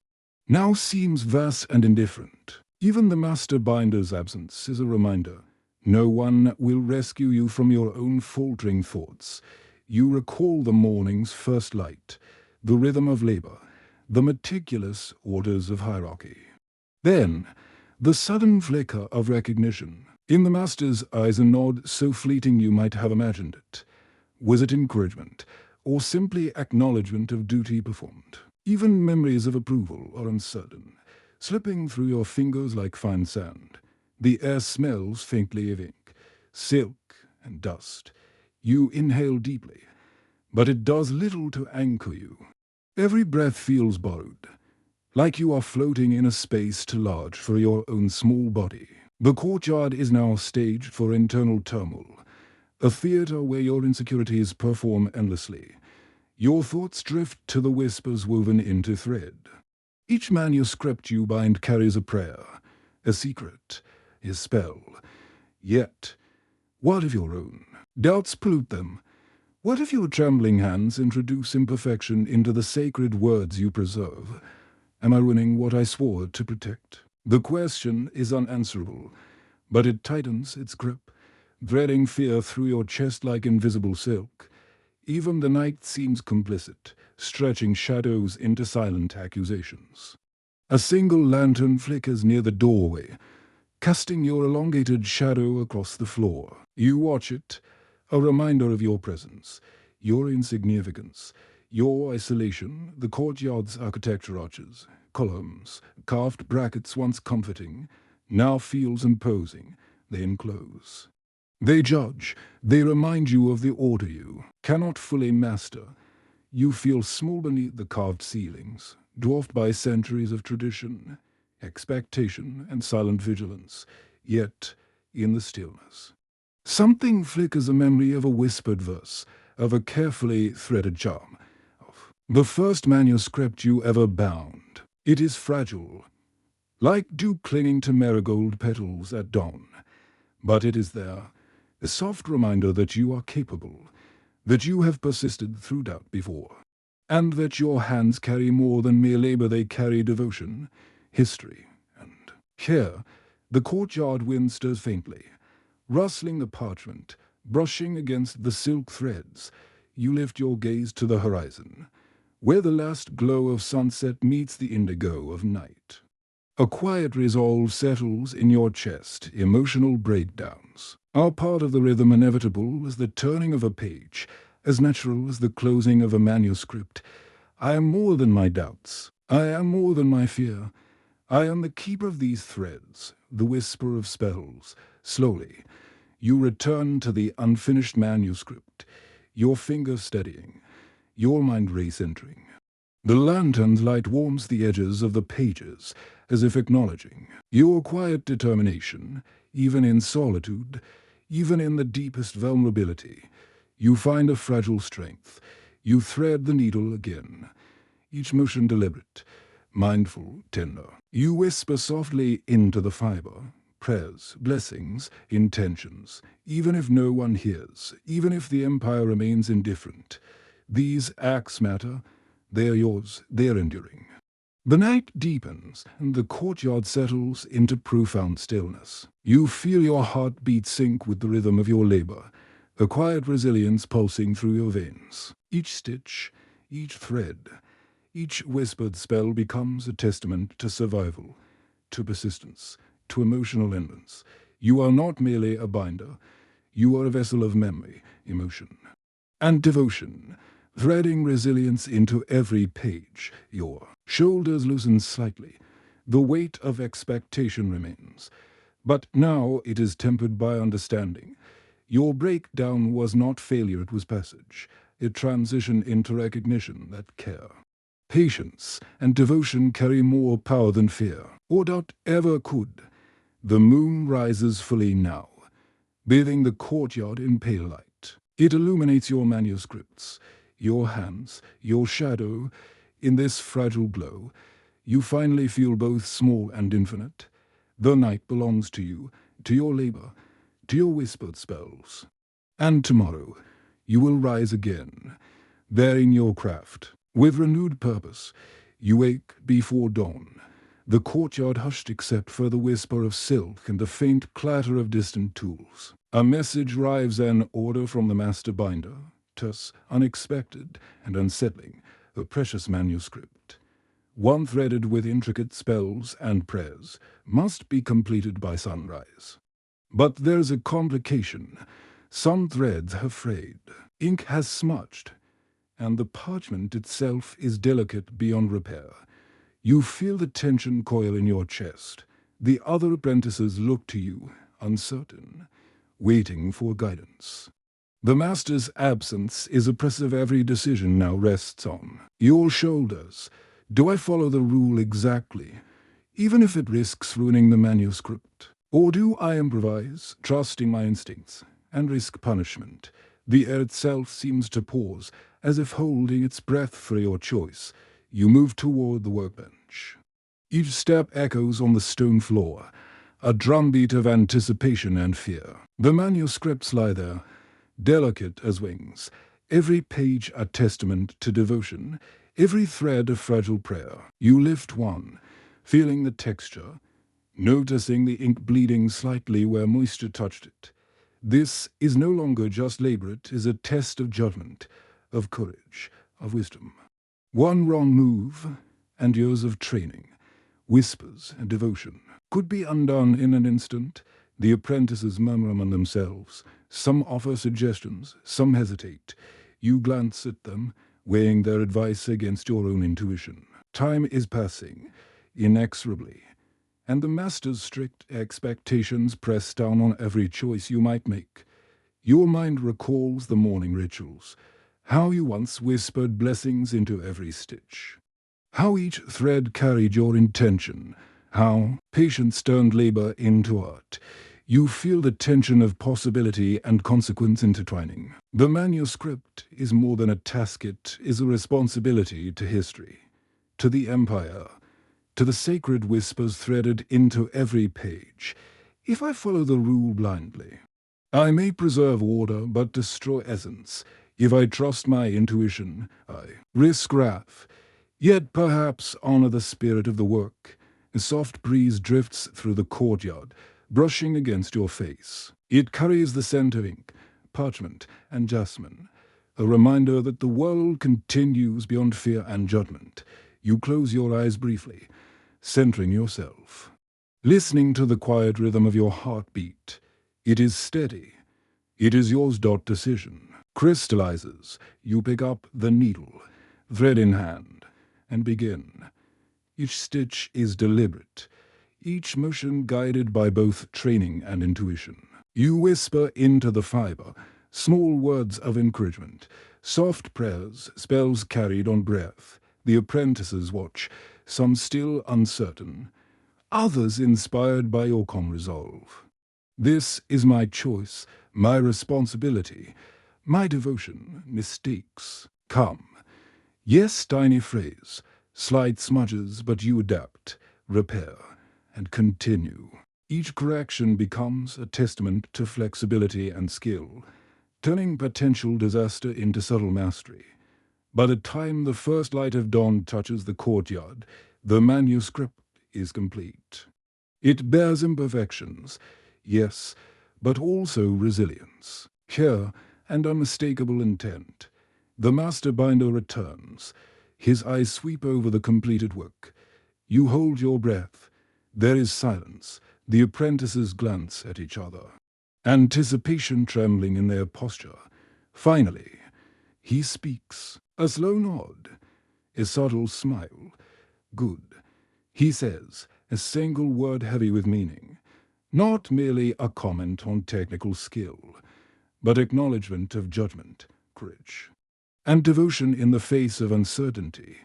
now seems vast and indifferent. Even the master binder's absence is a reminder. No one will rescue you from your own faltering thoughts. You recall the morning's first light, the rhythm of labor, the meticulous orders of hierarchy. Then, the sudden flicker of recognition. In the master's eyes a nod so fleeting you might have imagined it. Was it encouragement, or simply acknowledgement of duty performed? Even memories of approval are uncertain, slipping through your fingers like fine sand. The air smells faintly of ink, silk and dust. You inhale deeply, but it does little to anchor you. Every breath feels borrowed, like you are floating in a space too large for your own small body. The courtyard is now staged for internal turmoil, a theater where your insecurities perform endlessly. Your thoughts drift to the whispers woven into thread. Each manuscript you bind carries a prayer, a secret, a spell. Yet, what of your own? Doubts pollute them. What if your trembling hands introduce imperfection into the sacred words you preserve? Am I ruining what I swore to protect? The question is unanswerable, but it tightens its grip, threading fear through your chest like invisible silk. Even the night seems complicit, stretching shadows into silent accusations. A single lantern flickers near the doorway, casting your elongated shadow across the floor. You watch it, a reminder of your presence, your insignificance, your isolation. The courtyard's architecture arches, columns, carved brackets once comforting, now feels imposing. They enclose. They judge. They remind you of the order you cannot fully master. You feel small beneath the carved ceilings, dwarfed by centuries of tradition, expectation, and silent vigilance. Yet, in the stillness, something flickers, a memory of a whispered verse, of a carefully threaded charm, of the first manuscript you ever bound. It is fragile, like dew clinging to marigold petals at dawn. But it is there, a soft reminder that you are capable, that you have persisted through doubt before, and that your hands carry more than mere labor. They carry devotion, history, and here, the courtyard wind stirs faintly, rustling the parchment, brushing against the silk threads. You lift your gaze to the horizon, where the last glow of sunset meets the indigo of night. A quiet resolve settles in your chest. Emotional breakdowns are part of the rhythm, inevitable as the turning of a page, as natural as the closing of a manuscript. I am more than my doubts. I am more than my fear. I am the keeper of these threads, the whisper of spells. Slowly, you return to the unfinished manuscript, your fingers steadying, your mind race-entering. The lantern's light warms the edges of the pages, as if acknowledging your quiet determination. Even in solitude, even in the deepest vulnerability, you find a fragile strength. You thread the needle again, each motion deliberate, mindful, tender. You whisper softly into the fiber, prayers, blessings, intentions, even if no one hears, even if the empire remains indifferent. These acts matter. They are yours. They are enduring. The night deepens, and the courtyard settles into profound stillness. You feel your heartbeat sync with the rhythm of your labor, a quiet resilience pulsing through your veins. Each stitch, each thread, each whispered spell becomes a testament to survival, to persistence, to emotional endurance. You are not merely a binder. You are a vessel of memory, emotion, and devotion, threading resilience into every page. Your shoulders loosen slightly. The weight of expectation remains. But now it is tempered by understanding. Your breakdown was not failure, it was passage. It transitioned into recognition that care, patience, and devotion carry more power than fear, or doubt ever could. The moon rises fully now, bathing the courtyard in pale light. It illuminates your manuscripts, your hands, your shadow, in this fragile glow. You finally feel both small and infinite. The night belongs to you, to your labor, to your whispered spells. And tomorrow you will rise again, bearing your craft. With renewed purpose, you wake before dawn, the courtyard hushed except for the whisper of silk and the faint clatter of distant tools. A message arrives, an order from the master binder, terse, unexpected, and unsettling, a precious manuscript. One threaded with intricate spells and prayers, must be completed by sunrise. But there's a complication. Some threads have frayed, ink has smudged, and the parchment itself is delicate beyond repair. You feel the tension coil in your chest. The other apprentices look to you, uncertain, waiting for guidance. The master's absence is oppressive. Every decision now rests on your shoulders. Do I follow the rule exactly, even if it risks ruining the manuscript? Or do I improvise, trusting my instincts, and risk punishment? The air itself seems to pause, as if holding its breath for your choice. You move toward the workbench. Each step echoes on the stone floor, a drumbeat of anticipation and fear. The manuscripts lie there, delicate as wings, every page a testament to devotion, every thread a fragile prayer. You lift one, feeling the texture, noticing the ink bleeding slightly where moisture touched it. This is no longer just labor, it is a test of judgment, of courage, of wisdom. One wrong move, and years of training, whispers and devotion, could be undone in an instant. The apprentices murmur among themselves. Some offer suggestions, some hesitate. You glance at them, weighing their advice against your own intuition. Time is passing, inexorably, and the master's strict expectations press down on every choice you might make. Your mind recalls the morning rituals, how you once whispered blessings into every stitch, how each thread carried your intention, how patience turned labor into art. You feel the tension of possibility and consequence intertwining. The manuscript is more than a task, it is a responsibility to history, to the empire, to the sacred whispers threaded into every page. If I follow the rule blindly, I may preserve order but destroy essence. If I trust my intuition, I risk wrath, yet perhaps honor the spirit of the work. A soft breeze drifts through the courtyard, brushing against your face. It carries the scent of ink, parchment, and jasmine, a reminder that the world continues beyond fear and judgment. You close your eyes briefly, centering yourself, listening to the quiet rhythm of your heartbeat. It is steady. It is yours. Decision crystallizes. You pick up the needle, thread in hand, and begin. Each stitch is deliberate, each motion guided by both training and intuition. You whisper into the fiber, small words of encouragement, soft prayers, spells carried on breath. The apprentices watch, some still uncertain, others inspired by your calm resolve. This is my choice, my responsibility, my devotion. Mistakes come. Yes, tiny phrase, slight smudges, but you adapt, repair, and continue. Each correction becomes a testament to flexibility and skill, turning potential disaster into subtle mastery. By the time the first light of dawn touches the courtyard, the manuscript is complete. It bears imperfections, yes, but also resilience, care, and unmistakable intent. The master binder returns. His eyes sweep over the completed work. You hold your breath. There is silence. The apprentices glance at each other, anticipation trembling in their posture. Finally, he speaks. A slow nod, a subtle smile. Good, he says, a single word heavy with meaning. Not merely a comment on technical skill, but acknowledgement of judgment, courage, and devotion in the face of uncertainty.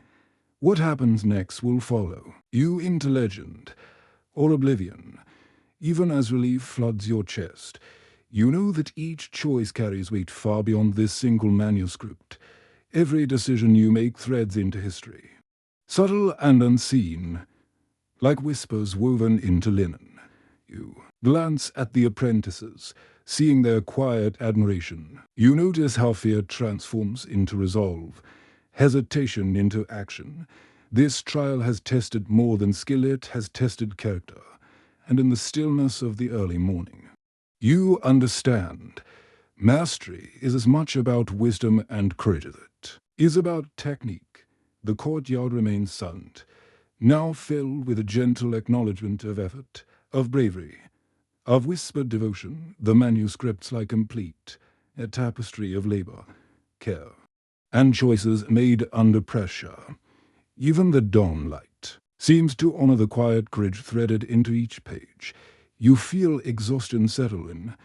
What happens next will follow. You into legend, or oblivion. Even as relief floods your chest, you know that each choice carries weight far beyond this single manuscript. Every decision you make threads into history, subtle and unseen, like whispers woven into linen. You glance at the apprentices, seeing their quiet admiration. You notice how fear transforms into resolve, hesitation into action. This trial has tested more than skill, it has tested character. And in the stillness of the early morning, you understand. Mastery is as much about wisdom and courage as it is about technique. The courtyard remains silent, now filled with a gentle acknowledgement of effort, of bravery, of whispered devotion. The manuscripts lie complete, a tapestry of labor, care, and choices made under pressure. Even the dawn light seems to honor the quiet courage threaded into each page. You feel exhaustion settle in,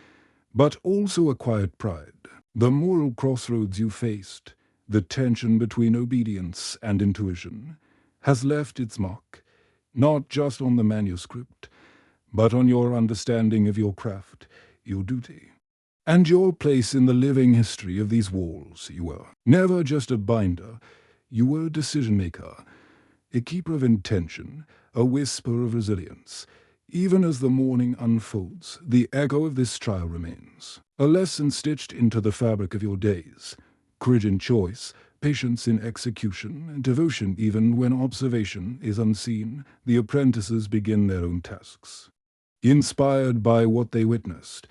but also a quiet pride. The moral crossroads you faced, the tension between obedience and intuition, has left its mark, not just on the manuscript, but on your understanding of your craft, your duty, and your place in the living history of these walls. You were never just a binder, you were a decision-maker, a keeper of intention, a whisper of resilience. Even as the morning unfolds, the echo of this trial remains, a lesson stitched into the fabric of your days. Courage in choice, patience in execution, and devotion even when observation is unseen. The apprentices begin their own tasks. Inspired by what they witnessed,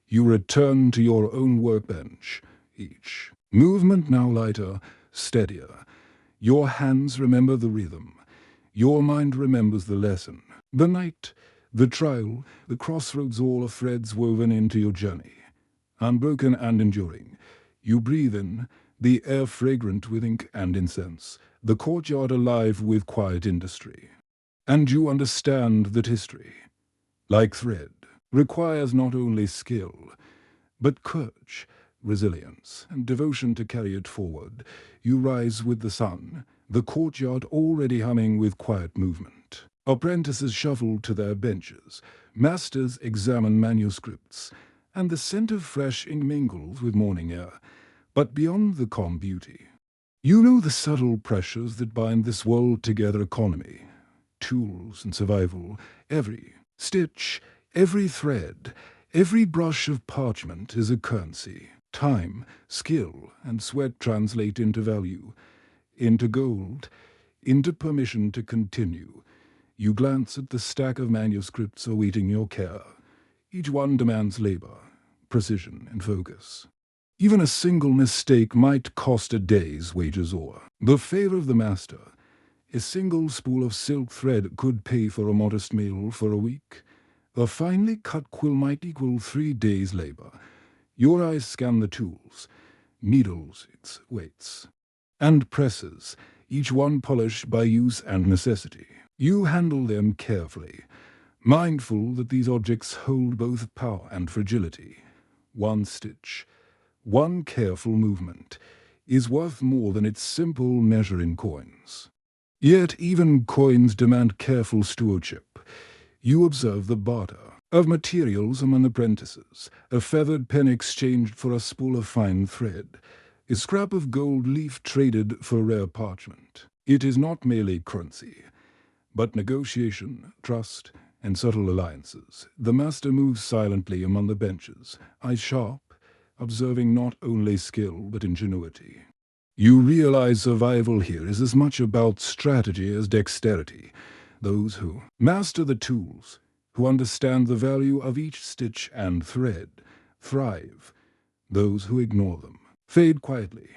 you return to your own workbench, each movement now lighter, steadier. Your hands remember the rhythm. Your mind remembers the lesson. The night, the trial, the crossroads, all are threads woven into your journey. Unbroken and enduring, you breathe in, the air fragrant with ink and incense, the courtyard alive with quiet industry. And you understand that history, like thread, requires not only skill, but courage, resilience, and devotion to carry it forward. You rise with the sun, the courtyard already humming with quiet movement. Apprentices shuffle to their benches, masters examine manuscripts, and the scent of fresh ink mingles with morning air. But beyond the calm beauty, you know the subtle pressures that bind this world together: economy, tools, and survival. Every stitch, every thread, every brush of parchment is a currency. Time, skill, and sweat translate into value, into gold, into permission to continue. You glance at the stack of manuscripts awaiting your care. Each one demands labor, precision, and focus. Even a single mistake might cost a day's wages, or the favor of the master. A single spool of silk thread could pay for a modest meal for a week. A finely cut quill might equal 3 days' labor. Your eyes scan the tools, needles, its weights, and presses, each one polished by use and necessity. You handle them carefully, mindful that these objects hold both power and fragility. One stitch, one careful movement, is worth more than its simple measure in coins. Yet even coins demand careful stewardship. You observe the barter of materials among apprentices, a feathered pen exchanged for a spool of fine thread, a scrap of gold leaf traded for rare parchment. It is not merely currency, but negotiation, trust, and subtle alliances. The master moves silently among the benches, eyes sharp, observing not only skill but ingenuity. You realize survival here is as much about strategy as dexterity. Those who master the tools, who understand the value of each stitch and thread, thrive. Those who ignore them fade quietly.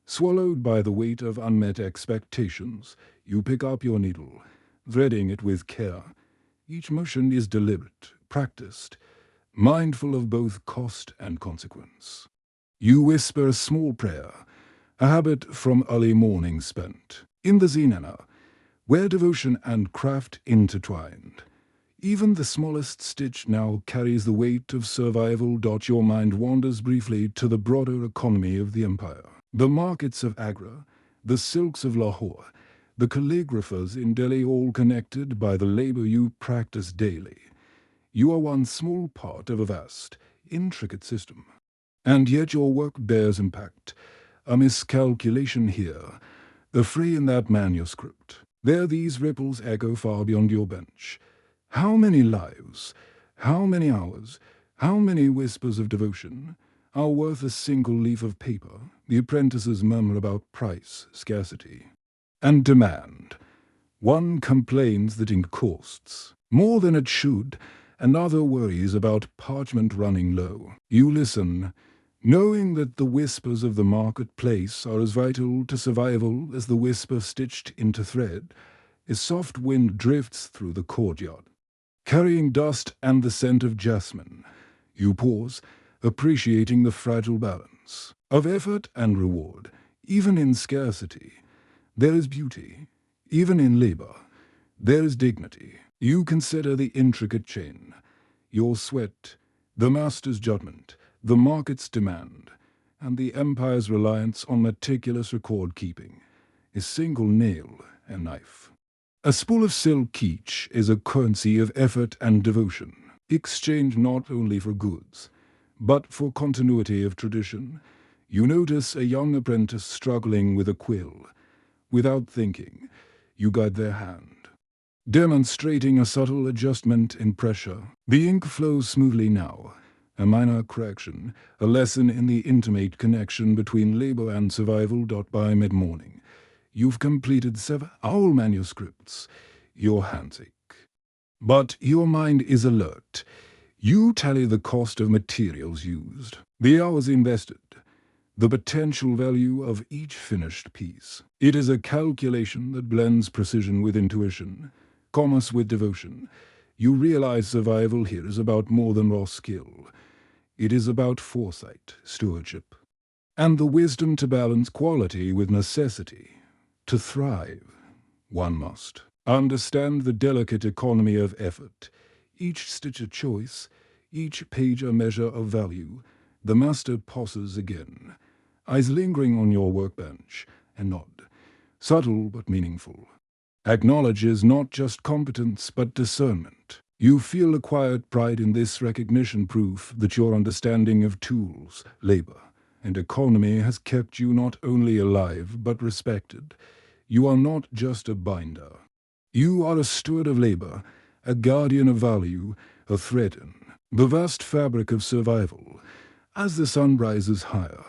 Swallowed by the weight of unmet expectations, you pick up your needle, threading it with care. Each motion is deliberate, practiced, mindful of both cost and consequence. You whisper a small prayer, a habit from early morning spent in the Zenana, where devotion and craft intertwined. Even the smallest stitch now carries the weight of survival. Your mind wanders briefly to the broader economy of the empire. The markets of Agra, the silks of Lahore, the calligraphers in Delhi, all connected by the labor you practice daily. You are one small part of a vast, intricate system. And yet your work bears impact. A miscalculation here, a fray in that manuscript. There these ripples echo far beyond your bench. How many lives, how many hours, how many whispers of devotion are worth a single leaf of paper? The apprentices murmur about price, scarcity, and demand. One complains that ink costs more than it should, another worries about parchment running low. You listen, knowing that the whispers of the marketplace are as vital to survival as the whisper stitched into thread. A soft wind drifts through the courtyard, carrying dust and the scent of jasmine. You pause, appreciating the fragile balance of effort and reward. Even in scarcity, there is beauty. Even in labor, there is dignity. You consider the intricate chain, your sweat, the master's judgment, the market's demand, and the empire's reliance on meticulous record-keeping. A single nail and knife. A spool of silk each is a currency of effort and devotion, exchanged not only for goods, but for continuity of tradition. You notice a young apprentice struggling with a quill. Without thinking, you guide their hand, demonstrating a subtle adjustment in pressure. The ink flows smoothly now, a minor correction, a lesson in the intimate connection between labor and survival. By mid-morning, you've completed 7 whole manuscripts. Your hands ache, but your mind is alert. You tally the cost of materials used, the hours invested, the potential value of each finished piece. It is a calculation that blends precision with intuition, commerce with devotion. You realize survival here is about more than raw skill. It is about foresight, stewardship, and the wisdom to balance quality with necessity. To thrive, one must understand the delicate economy of effort, each stitch a choice, each page a measure of value. The master pauses again, eyes lingering on your workbench, and nod, subtle but meaningful. Acknowledges not just competence but discernment. You feel a quiet pride in this recognition, proof that your understanding of tools, labor, and economy has kept you not only alive but respected. You are not just a binder. You are a steward of labor, a guardian of value, a thread in the vast fabric of survival. As the sun rises higher,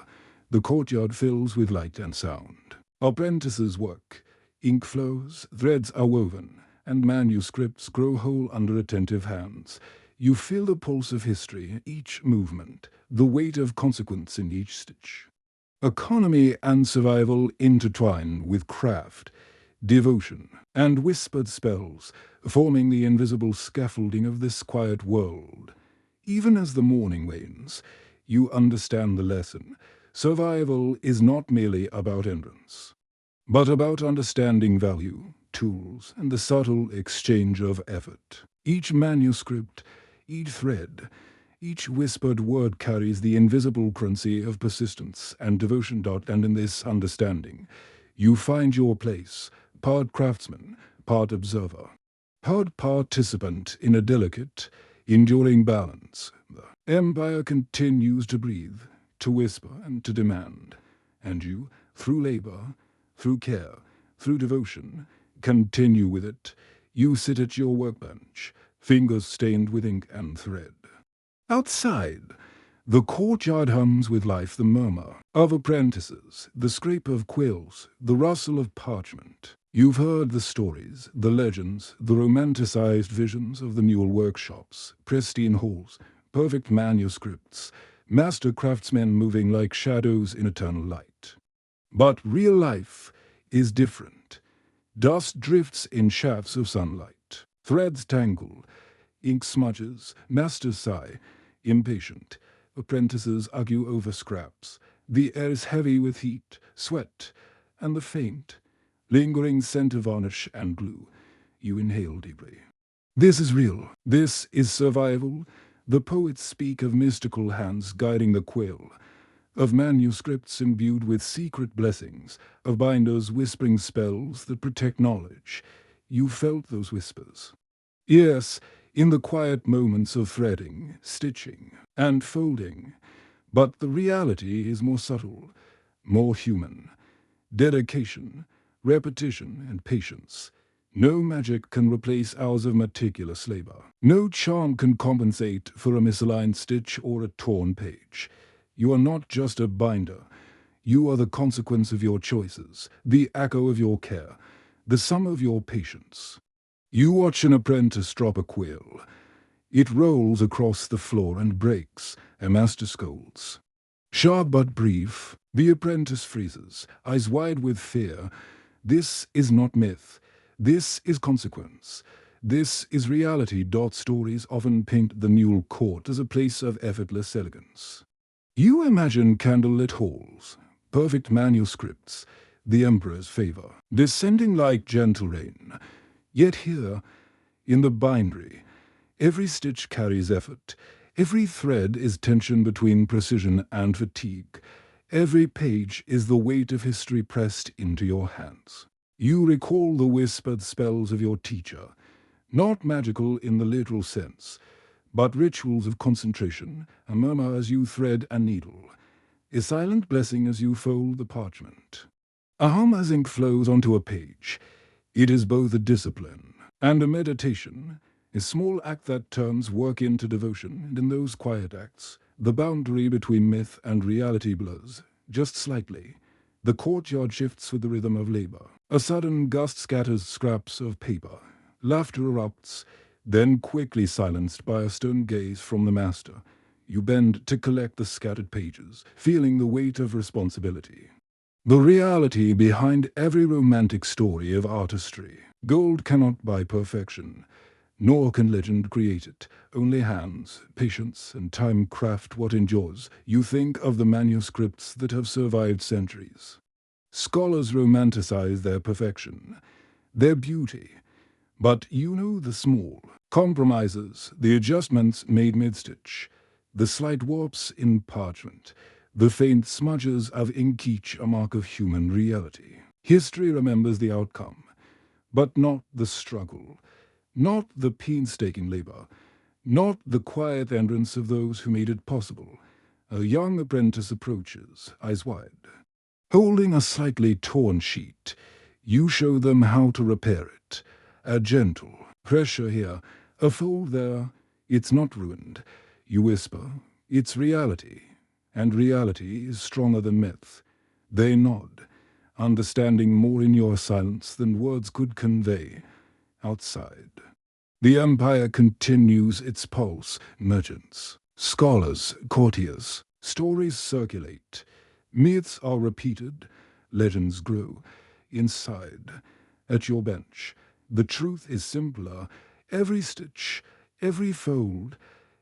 the courtyard fills with light and sound. Apprentices work, ink flows, threads are woven, and manuscripts grow whole under attentive hands. You feel the pulse of history, each movement, the weight of consequence in each stitch. Economy and survival intertwine with craft, devotion, and whispered spells, forming the invisible scaffolding of this quiet world. Even as the morning wanes, you understand the lesson. Survival is not merely about endurance, but about understanding value, tools, and the subtle exchange of effort. Each manuscript, each thread, each whispered word carries the invisible currency of persistence and devotion. And in this understanding, you find your place, part craftsman, part observer, part participant in a delicate, enduring balance. The empire continues to breathe, to whisper and to demand, and you, through labor, through care, through devotion, continue with it. You sit at your workbench, fingers stained with ink and thread. Outside, the courtyard hums with life, the murmur of apprentices, the scrape of quills, the rustle of parchment. You've heard the stories, the legends, the romanticized visions of the mule workshops, pristine halls, perfect manuscripts, master craftsmen moving like shadows in eternal light. But real life is different. Dust drifts in shafts of sunlight. Threads tangle, ink smudges, masters sigh, impatient. Apprentices argue over scraps. The air is heavy with heat, sweat, and the faint, lingering scent of varnish and glue. You inhale deeply. This is real. This is survival. The poets speak of mystical hands guiding the quill, of manuscripts imbued with secret blessings, of binders whispering spells that protect knowledge. You felt those whispers. Yes, in the quiet moments of threading, stitching, and folding. But the reality is more subtle, more human. Dedication, repetition, and patience. No magic can replace hours of meticulous labor. No charm can compensate for a misaligned stitch or a torn page. You are not just a binder. You are the consequence of your choices, the echo of your care, the sum of your patience. You watch an apprentice drop a quill. It rolls across the floor and breaks. A master scolds. Sharp but brief, the apprentice freezes, eyes wide with fear. This is not myth. This is consequence. This is reality. Stories often paint the Mule Court as a place of effortless elegance. You imagine candlelit halls, perfect manuscripts, the emperor's favor, descending like gentle rain. Yet here, in the bindery, every stitch carries effort. Every thread is tension between precision and fatigue. Every page is the weight of history pressed into your hands. You recall the whispered spells of your teacher, not magical in the literal sense, but rituals of concentration, a murmur as you thread a needle, a silent blessing as you fold the parchment. A hum as ink flows onto a page. It is both a discipline and a meditation, a small act that turns work into devotion, and in those quiet acts, the boundary between myth and reality blurs, just slightly. The courtyard shifts with the rhythm of labor. A sudden gust scatters scraps of paper. Laughter erupts, then quickly silenced by a stern gaze from the master. You bend to collect the scattered pages, feeling the weight of responsibility. The reality behind every romantic story of artistry. Gold cannot buy perfection, nor can legend create it. Only hands, patience, and time craft what endures. You think of the manuscripts that have survived centuries. Scholars romanticize their perfection, their beauty, but you know the small compromises, the adjustments made mid-stitch, the slight warps in parchment, the faint smudges of ink, each a mark of human reality. History remembers the outcome, but not the struggle, not the painstaking labor, not the quiet endurance of those who made it possible. A young apprentice approaches, eyes wide. Holding a slightly torn sheet, you show them how to repair it. A gentle pressure here, a fold there. It's not ruined. You whisper, it's reality, and reality is stronger than myth. They nod, understanding more in your silence than words could convey. Outside, the empire continues its pulse. Merchants, scholars, courtiers, stories circulate. Myths are repeated, legends grow. Inside, at your bench, the truth is simpler. Every stitch, every fold,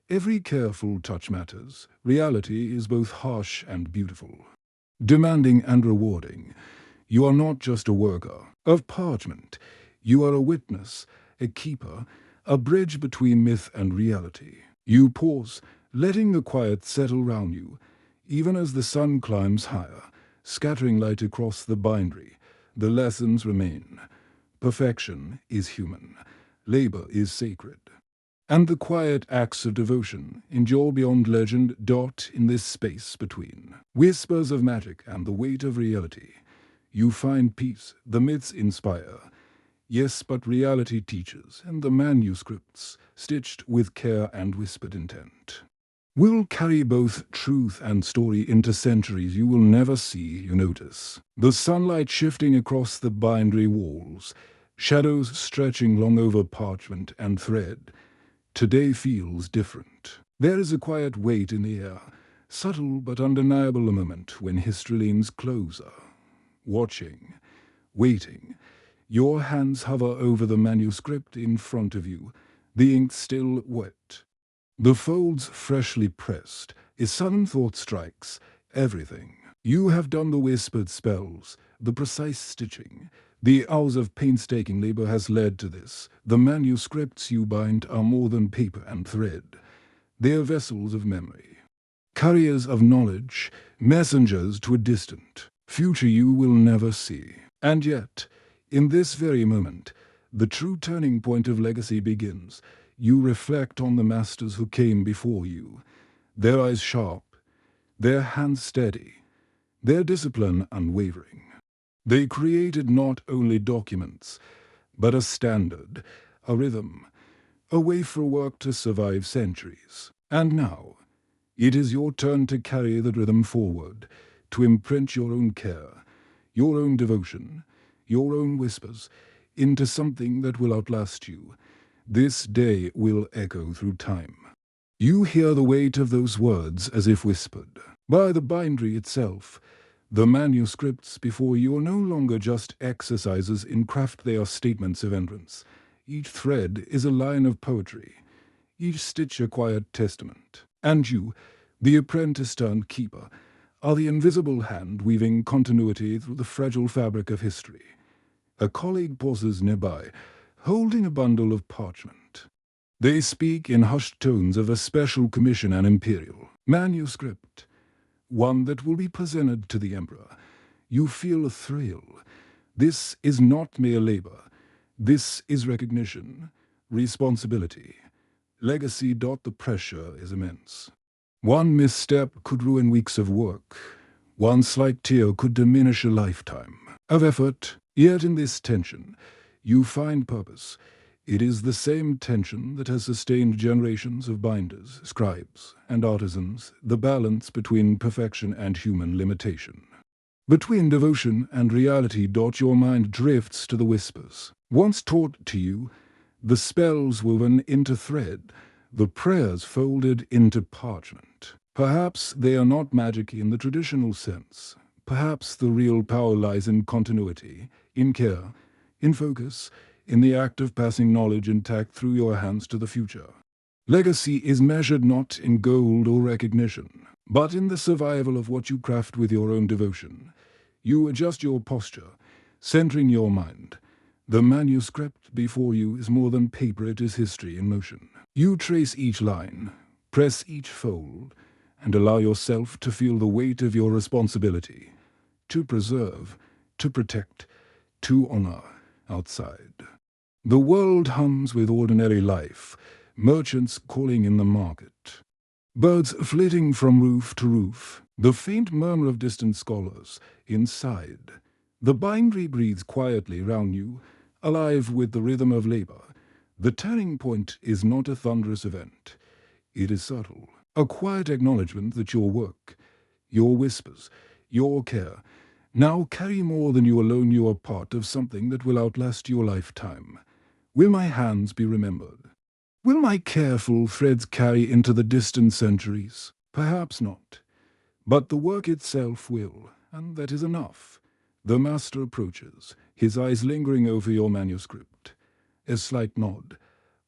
every careful touch matters. Reality is both harsh and beautiful, demanding and rewarding. You are not just a worker of parchment. You are a witness, a keeper, a bridge between myth and reality. You pause, letting the quiet settle round you, even as the sun climbs higher, scattering light across the bindery. The lessons remain. Perfection is human. Labor is sacred. And the quiet acts of devotion endure beyond legend. In this space between whispers of magic and the weight of reality, you find peace. The myths inspire. Yes, but reality teaches, and the manuscripts, stitched with care and whispered intent, will carry both truth and story into centuries you will never see. You notice the sunlight shifting across the bindery walls, shadows stretching long over parchment and thread. Today feels different. There is a quiet weight in the air, subtle but undeniable, a moment when history leans closer, watching, waiting. Your hands hover over the manuscript in front of you, the ink still wet, the folds freshly pressed. A sudden thought strikes. Everything. You have done the whispered spells, the precise stitching. The hours of painstaking labor has led to this. The manuscripts you bind are more than paper and thread. They are vessels of memory, couriers of knowledge, messengers to a distant future you will never see. And yet, in this very moment, the true turning point of legacy begins. You reflect on the masters who came before you, their eyes sharp, their hands steady, their discipline unwavering. They created not only documents, but a standard, a rhythm, a way for work to survive centuries. And now, it is your turn to carry the rhythm forward, to imprint your own care, your own devotion, your own whispers, into something that will outlast you. This day will echo through time. You hear the weight of those words as if whispered. By the bindery itself, the manuscripts before you are no longer just exercises in craft, they are statements of entrance. Each thread is a line of poetry, each stitch a quiet testament. And you, the apprentice turned keeper, are the invisible hand weaving continuity through the fragile fabric of history. A colleague pauses nearby, holding a bundle of parchment. They speak in hushed tones of a special commission, an imperial manuscript, one that will be presented to the emperor. You feel a thrill. This is not mere labor. This is recognition, responsibility, legacy. The pressure is immense. One misstep could ruin weeks of work. One slight tear could diminish a lifetime of effort. Yet in this tension, you find purpose. It is the same tension that has sustained generations of binders, scribes, and artisans, the balance between perfection and human limitation. Between devotion and reality. Your mind drifts to the whispers, once taught to you, the spells woven into thread, the prayers folded into parchment. Perhaps they are not magic in the traditional sense. Perhaps the real power lies in continuity, in care, in focus, in the act of passing knowledge intact through your hands to the future. Legacy is measured not in gold or recognition, but in the survival of what you craft with your own devotion. You adjust your posture, centering your mind. The manuscript before you is more than paper, it is history in motion. You trace each line, press each fold, and allow yourself to feel the weight of your responsibility, to preserve, to protect, to honor outside. The world hums with ordinary life, merchants calling in the market, birds flitting from roof to roof, the faint murmur of distant scholars inside. The bindery breathes quietly round you, alive with the rhythm of labor. The turning point is not a thunderous event. It is subtle, a quiet acknowledgement that your work, your whispers, your care, now carry more than you alone. You are part of something that will outlast your lifetime. Will my hands be remembered? Will my careful threads carry into the distant centuries? Perhaps not. But the work itself will, and that is enough. The master approaches, his eyes lingering over your manuscript. A slight nod,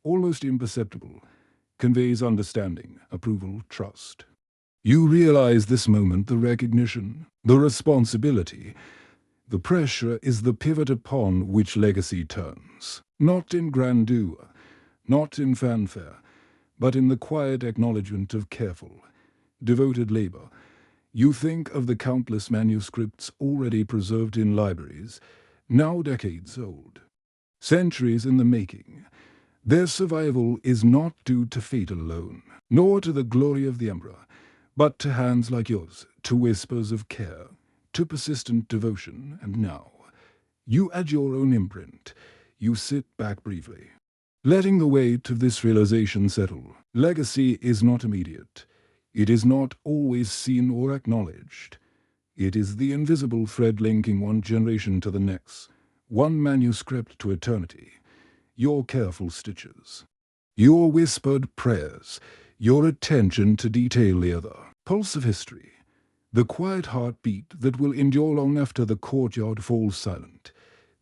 almost imperceptible, conveys understanding, approval, trust. You realize this moment, the recognition, the responsibility. The pressure is the pivot upon which legacy turns. Not in grandeur, not in fanfare, but in the quiet acknowledgement of careful, devoted labor. You think of the countless manuscripts already preserved in libraries, now decades old, centuries in the making. Their survival is not due to fate alone, nor to the glory of the emperor, but to hands like yours, to whispers of care, to persistent devotion. And now, you add your own imprint. You sit back briefly, letting the weight of this realization settle. Legacy is not immediate. It is not always seen or acknowledged. It is the invisible thread linking one generation to the next, one manuscript to eternity. Your careful stitches, your whispered prayers, your attention to detail, the other pulse of history, the quiet heartbeat that will endure long after the courtyard falls silent.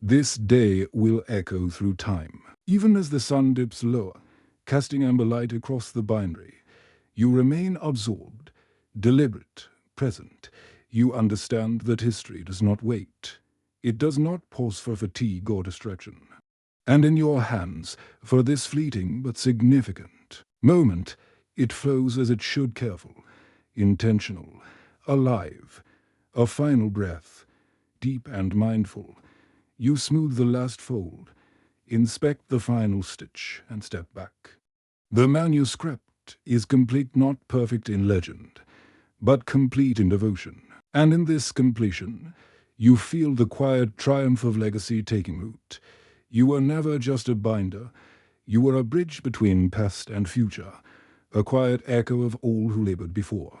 This day will echo through time. Even as the sun dips lower, casting amber light across the bindery, you remain absorbed, deliberate, present. You understand that history does not wait. It does not pause for fatigue or distraction. And in your hands, for this fleeting but significant moment, it flows as it should, careful, intentional, alive, a final breath, deep and mindful. You smooth the last fold, inspect the final stitch, and step back. The manuscript is complete, not perfect in legend, but complete in devotion. And in this completion, you feel the quiet triumph of legacy taking root. You were never just a binder, you were a bridge between past and future, a quiet echo of all who labored before.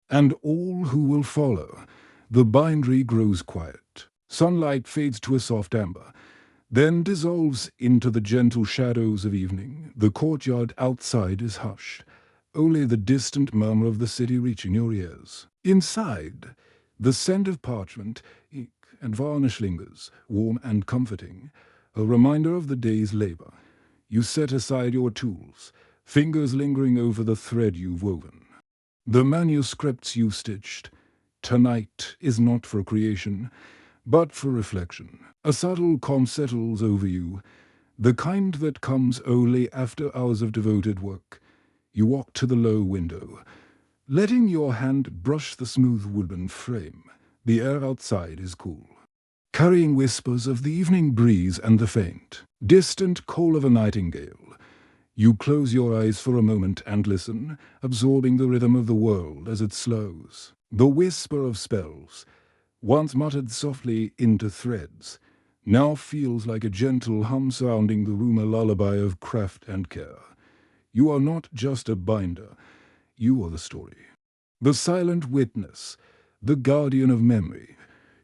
And all who will follow. The bindery grows quiet. Sunlight fades to a soft amber, then dissolves into the gentle shadows of evening. The courtyard outside is hushed, only the distant murmur of the city reaching your ears. Inside, the scent of parchment, ink, and varnish lingers, warm and comforting, a reminder of the day's labor. You set aside your tools, fingers lingering over the thread you've woven. The manuscripts you stitched. Tonight is not for creation, but for reflection. A subtle calm settles over you, the kind that comes only after hours of devoted work. You walk to the low window, letting your hand brush the smooth wooden frame. The air outside is cool, carrying whispers of the evening breeze and the faint, distant call of a nightingale. You close your eyes for a moment and listen, absorbing the rhythm of the world as it slows. The whisper of spells, once muttered softly into threads, now feels like a gentle hum sounding the room, a lullaby of craft and care. You are not just a binder, you are the story. The silent witness, the guardian of memory.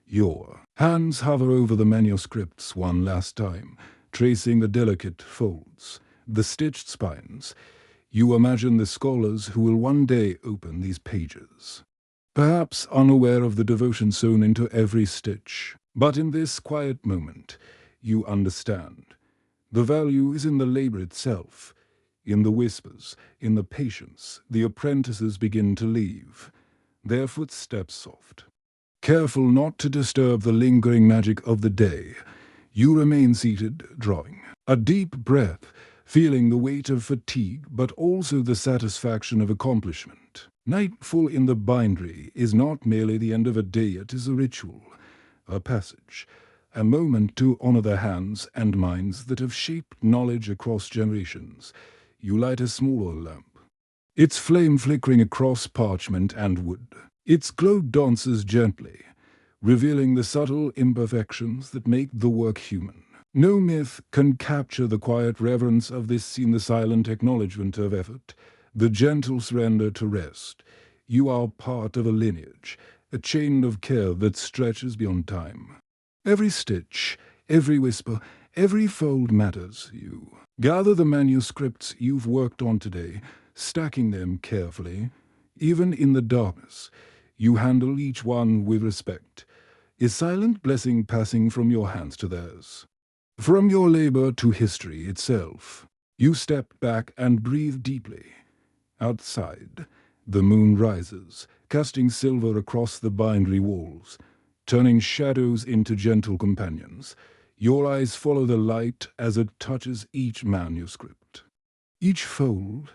Your hands hover over the manuscripts one last time, tracing the delicate folds, the stitched spines. You imagine the scholars who will one day open these pages, perhaps unaware of the devotion sewn into every stitch. But in this quiet moment, you understand. The value is in the labor itself, in the whispers, in the patience. The apprentices begin to leave, their footsteps soft. Careful not to disturb the lingering magic of the day, you remain seated, drawing. A deep breath, feeling the weight of fatigue, but also the satisfaction of accomplishment. Nightfall in the bindery is not merely the end of a day, it is a ritual, a passage, a moment to honor the hands and minds that have shaped knowledge across generations. You light a smaller lamp, its flame flickering across parchment and wood. Its glow dances gently, revealing the subtle imperfections that make the work human. No myth can capture the quiet reverence of this scene, the silent acknowledgement of effort, the gentle surrender to rest. You are part of a lineage, a chain of care that stretches beyond time. Every stitch, every whisper, every fold matters. You gather the manuscripts you've worked on today, stacking them carefully. Even in the darkness, you handle each one with respect, a silent blessing passing from your hands to theirs. From your labor to history itself, you step back and breathe deeply. Outside, the moon rises, casting silver across the bindery walls, turning shadows into gentle companions. Your eyes follow the light as it touches each manuscript. Each fold,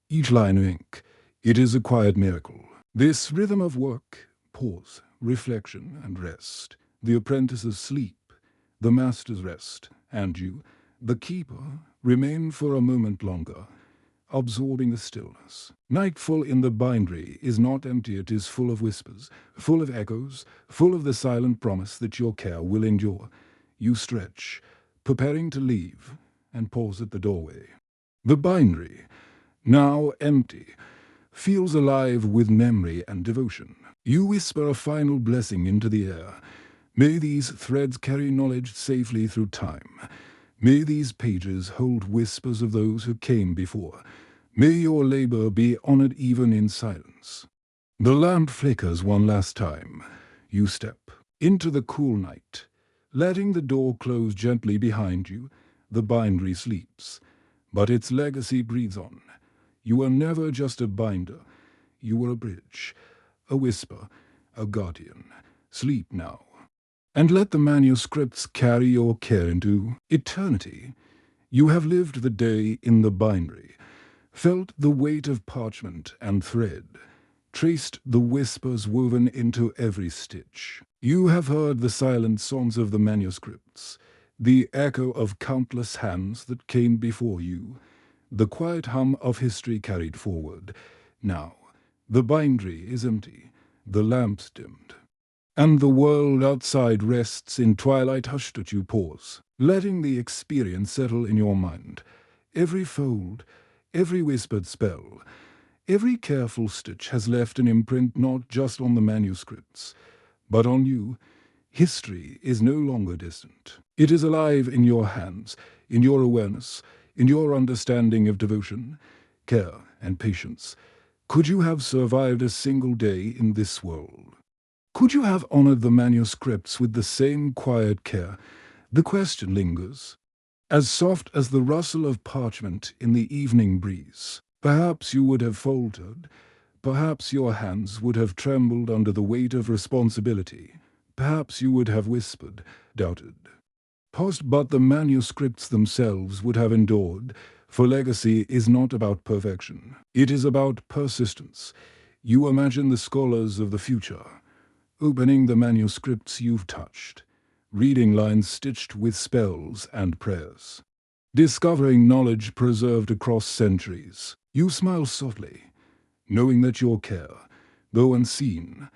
each line of ink, it is a quiet miracle. This rhythm of work, pause, reflection, and rest. The apprentices sleep, the masters rest, and you, the keeper, remain for a moment longer, absorbing the stillness. Nightfall in the bindery is not empty, it is full of whispers, full of echoes, full of the silent promise that your care will endure. You stretch, preparing to leave, and pause at the doorway. The bindery, now empty, feels alive with memory and devotion. You whisper a final blessing into the air. May these threads carry knowledge safely through time. May these pages hold whispers of those who came before. May your labor be honored even in silence. The lamp flickers one last time. You step into the cool night. Letting the door close gently behind you, the bindery sleeps. But its legacy breathes on. You are never just a binder. You are a bridge, a whisper, a guardian. Sleep now, and let the manuscripts carry your care into eternity. You have lived the day in the bindery, felt the weight of parchment and thread, traced the whispers woven into every stitch. You have heard the silent songs of the manuscripts, the echo of countless hands that came before you, the quiet hum of history carried forward. Now, the bindery is empty, the lamps dimmed. And the world outside rests in twilight hushed at you pause, letting the experience settle in your mind. Every fold, every whispered spell, every careful stitch has left an imprint not just on the manuscripts, but on you. History is no longer distant. It is alive in your hands, in your awareness, in your understanding of devotion, care, and patience. Could you have survived a single day in this world? Could you have honored the manuscripts with the same quiet care? The question lingers, as soft as the rustle of parchment in the evening breeze. Perhaps you would have faltered. Perhaps your hands would have trembled under the weight of responsibility. Perhaps you would have whispered, doubted. Paused, but the manuscripts themselves would have endured, for legacy is not about perfection. It is about persistence. You imagine the scholars of the future, opening the manuscripts you've touched, reading lines stitched with spells and prayers, discovering knowledge preserved across centuries. You smile softly, knowing that your care, though unseen,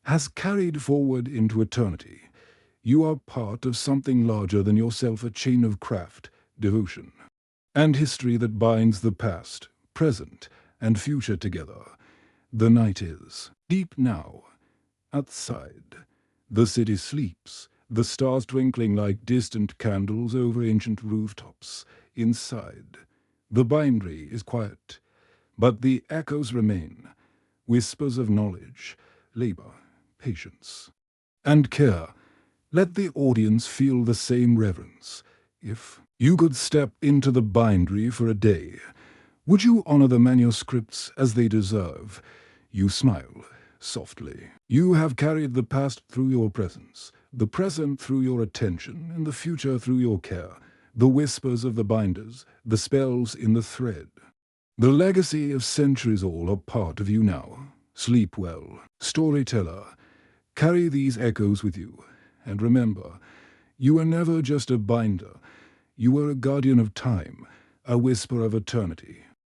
has carried forward into eternity. You are part of something larger than yourself, a chain of craft, devotion, and history that binds the past, present, and future together. The night is deep now. Outside, the city sleeps, the stars twinkling like distant candles over ancient rooftops. Inside, the bindery is quiet, but the echoes remain, whispers of knowledge, labor, patience, and care. Let the audience feel the same reverence. If you could step into the bindery for a day, would you honor the manuscripts as they deserve? You smile softly. You have carried the past through your presence, the present through your attention, and the future through your care. The whispers of the binders, the spells in the thread. The legacy of centuries all are part of you now. Sleep well, storyteller. Carry these echoes with you. And remember, you are never just a binder. You are a guardian of time, a whisper of eternity.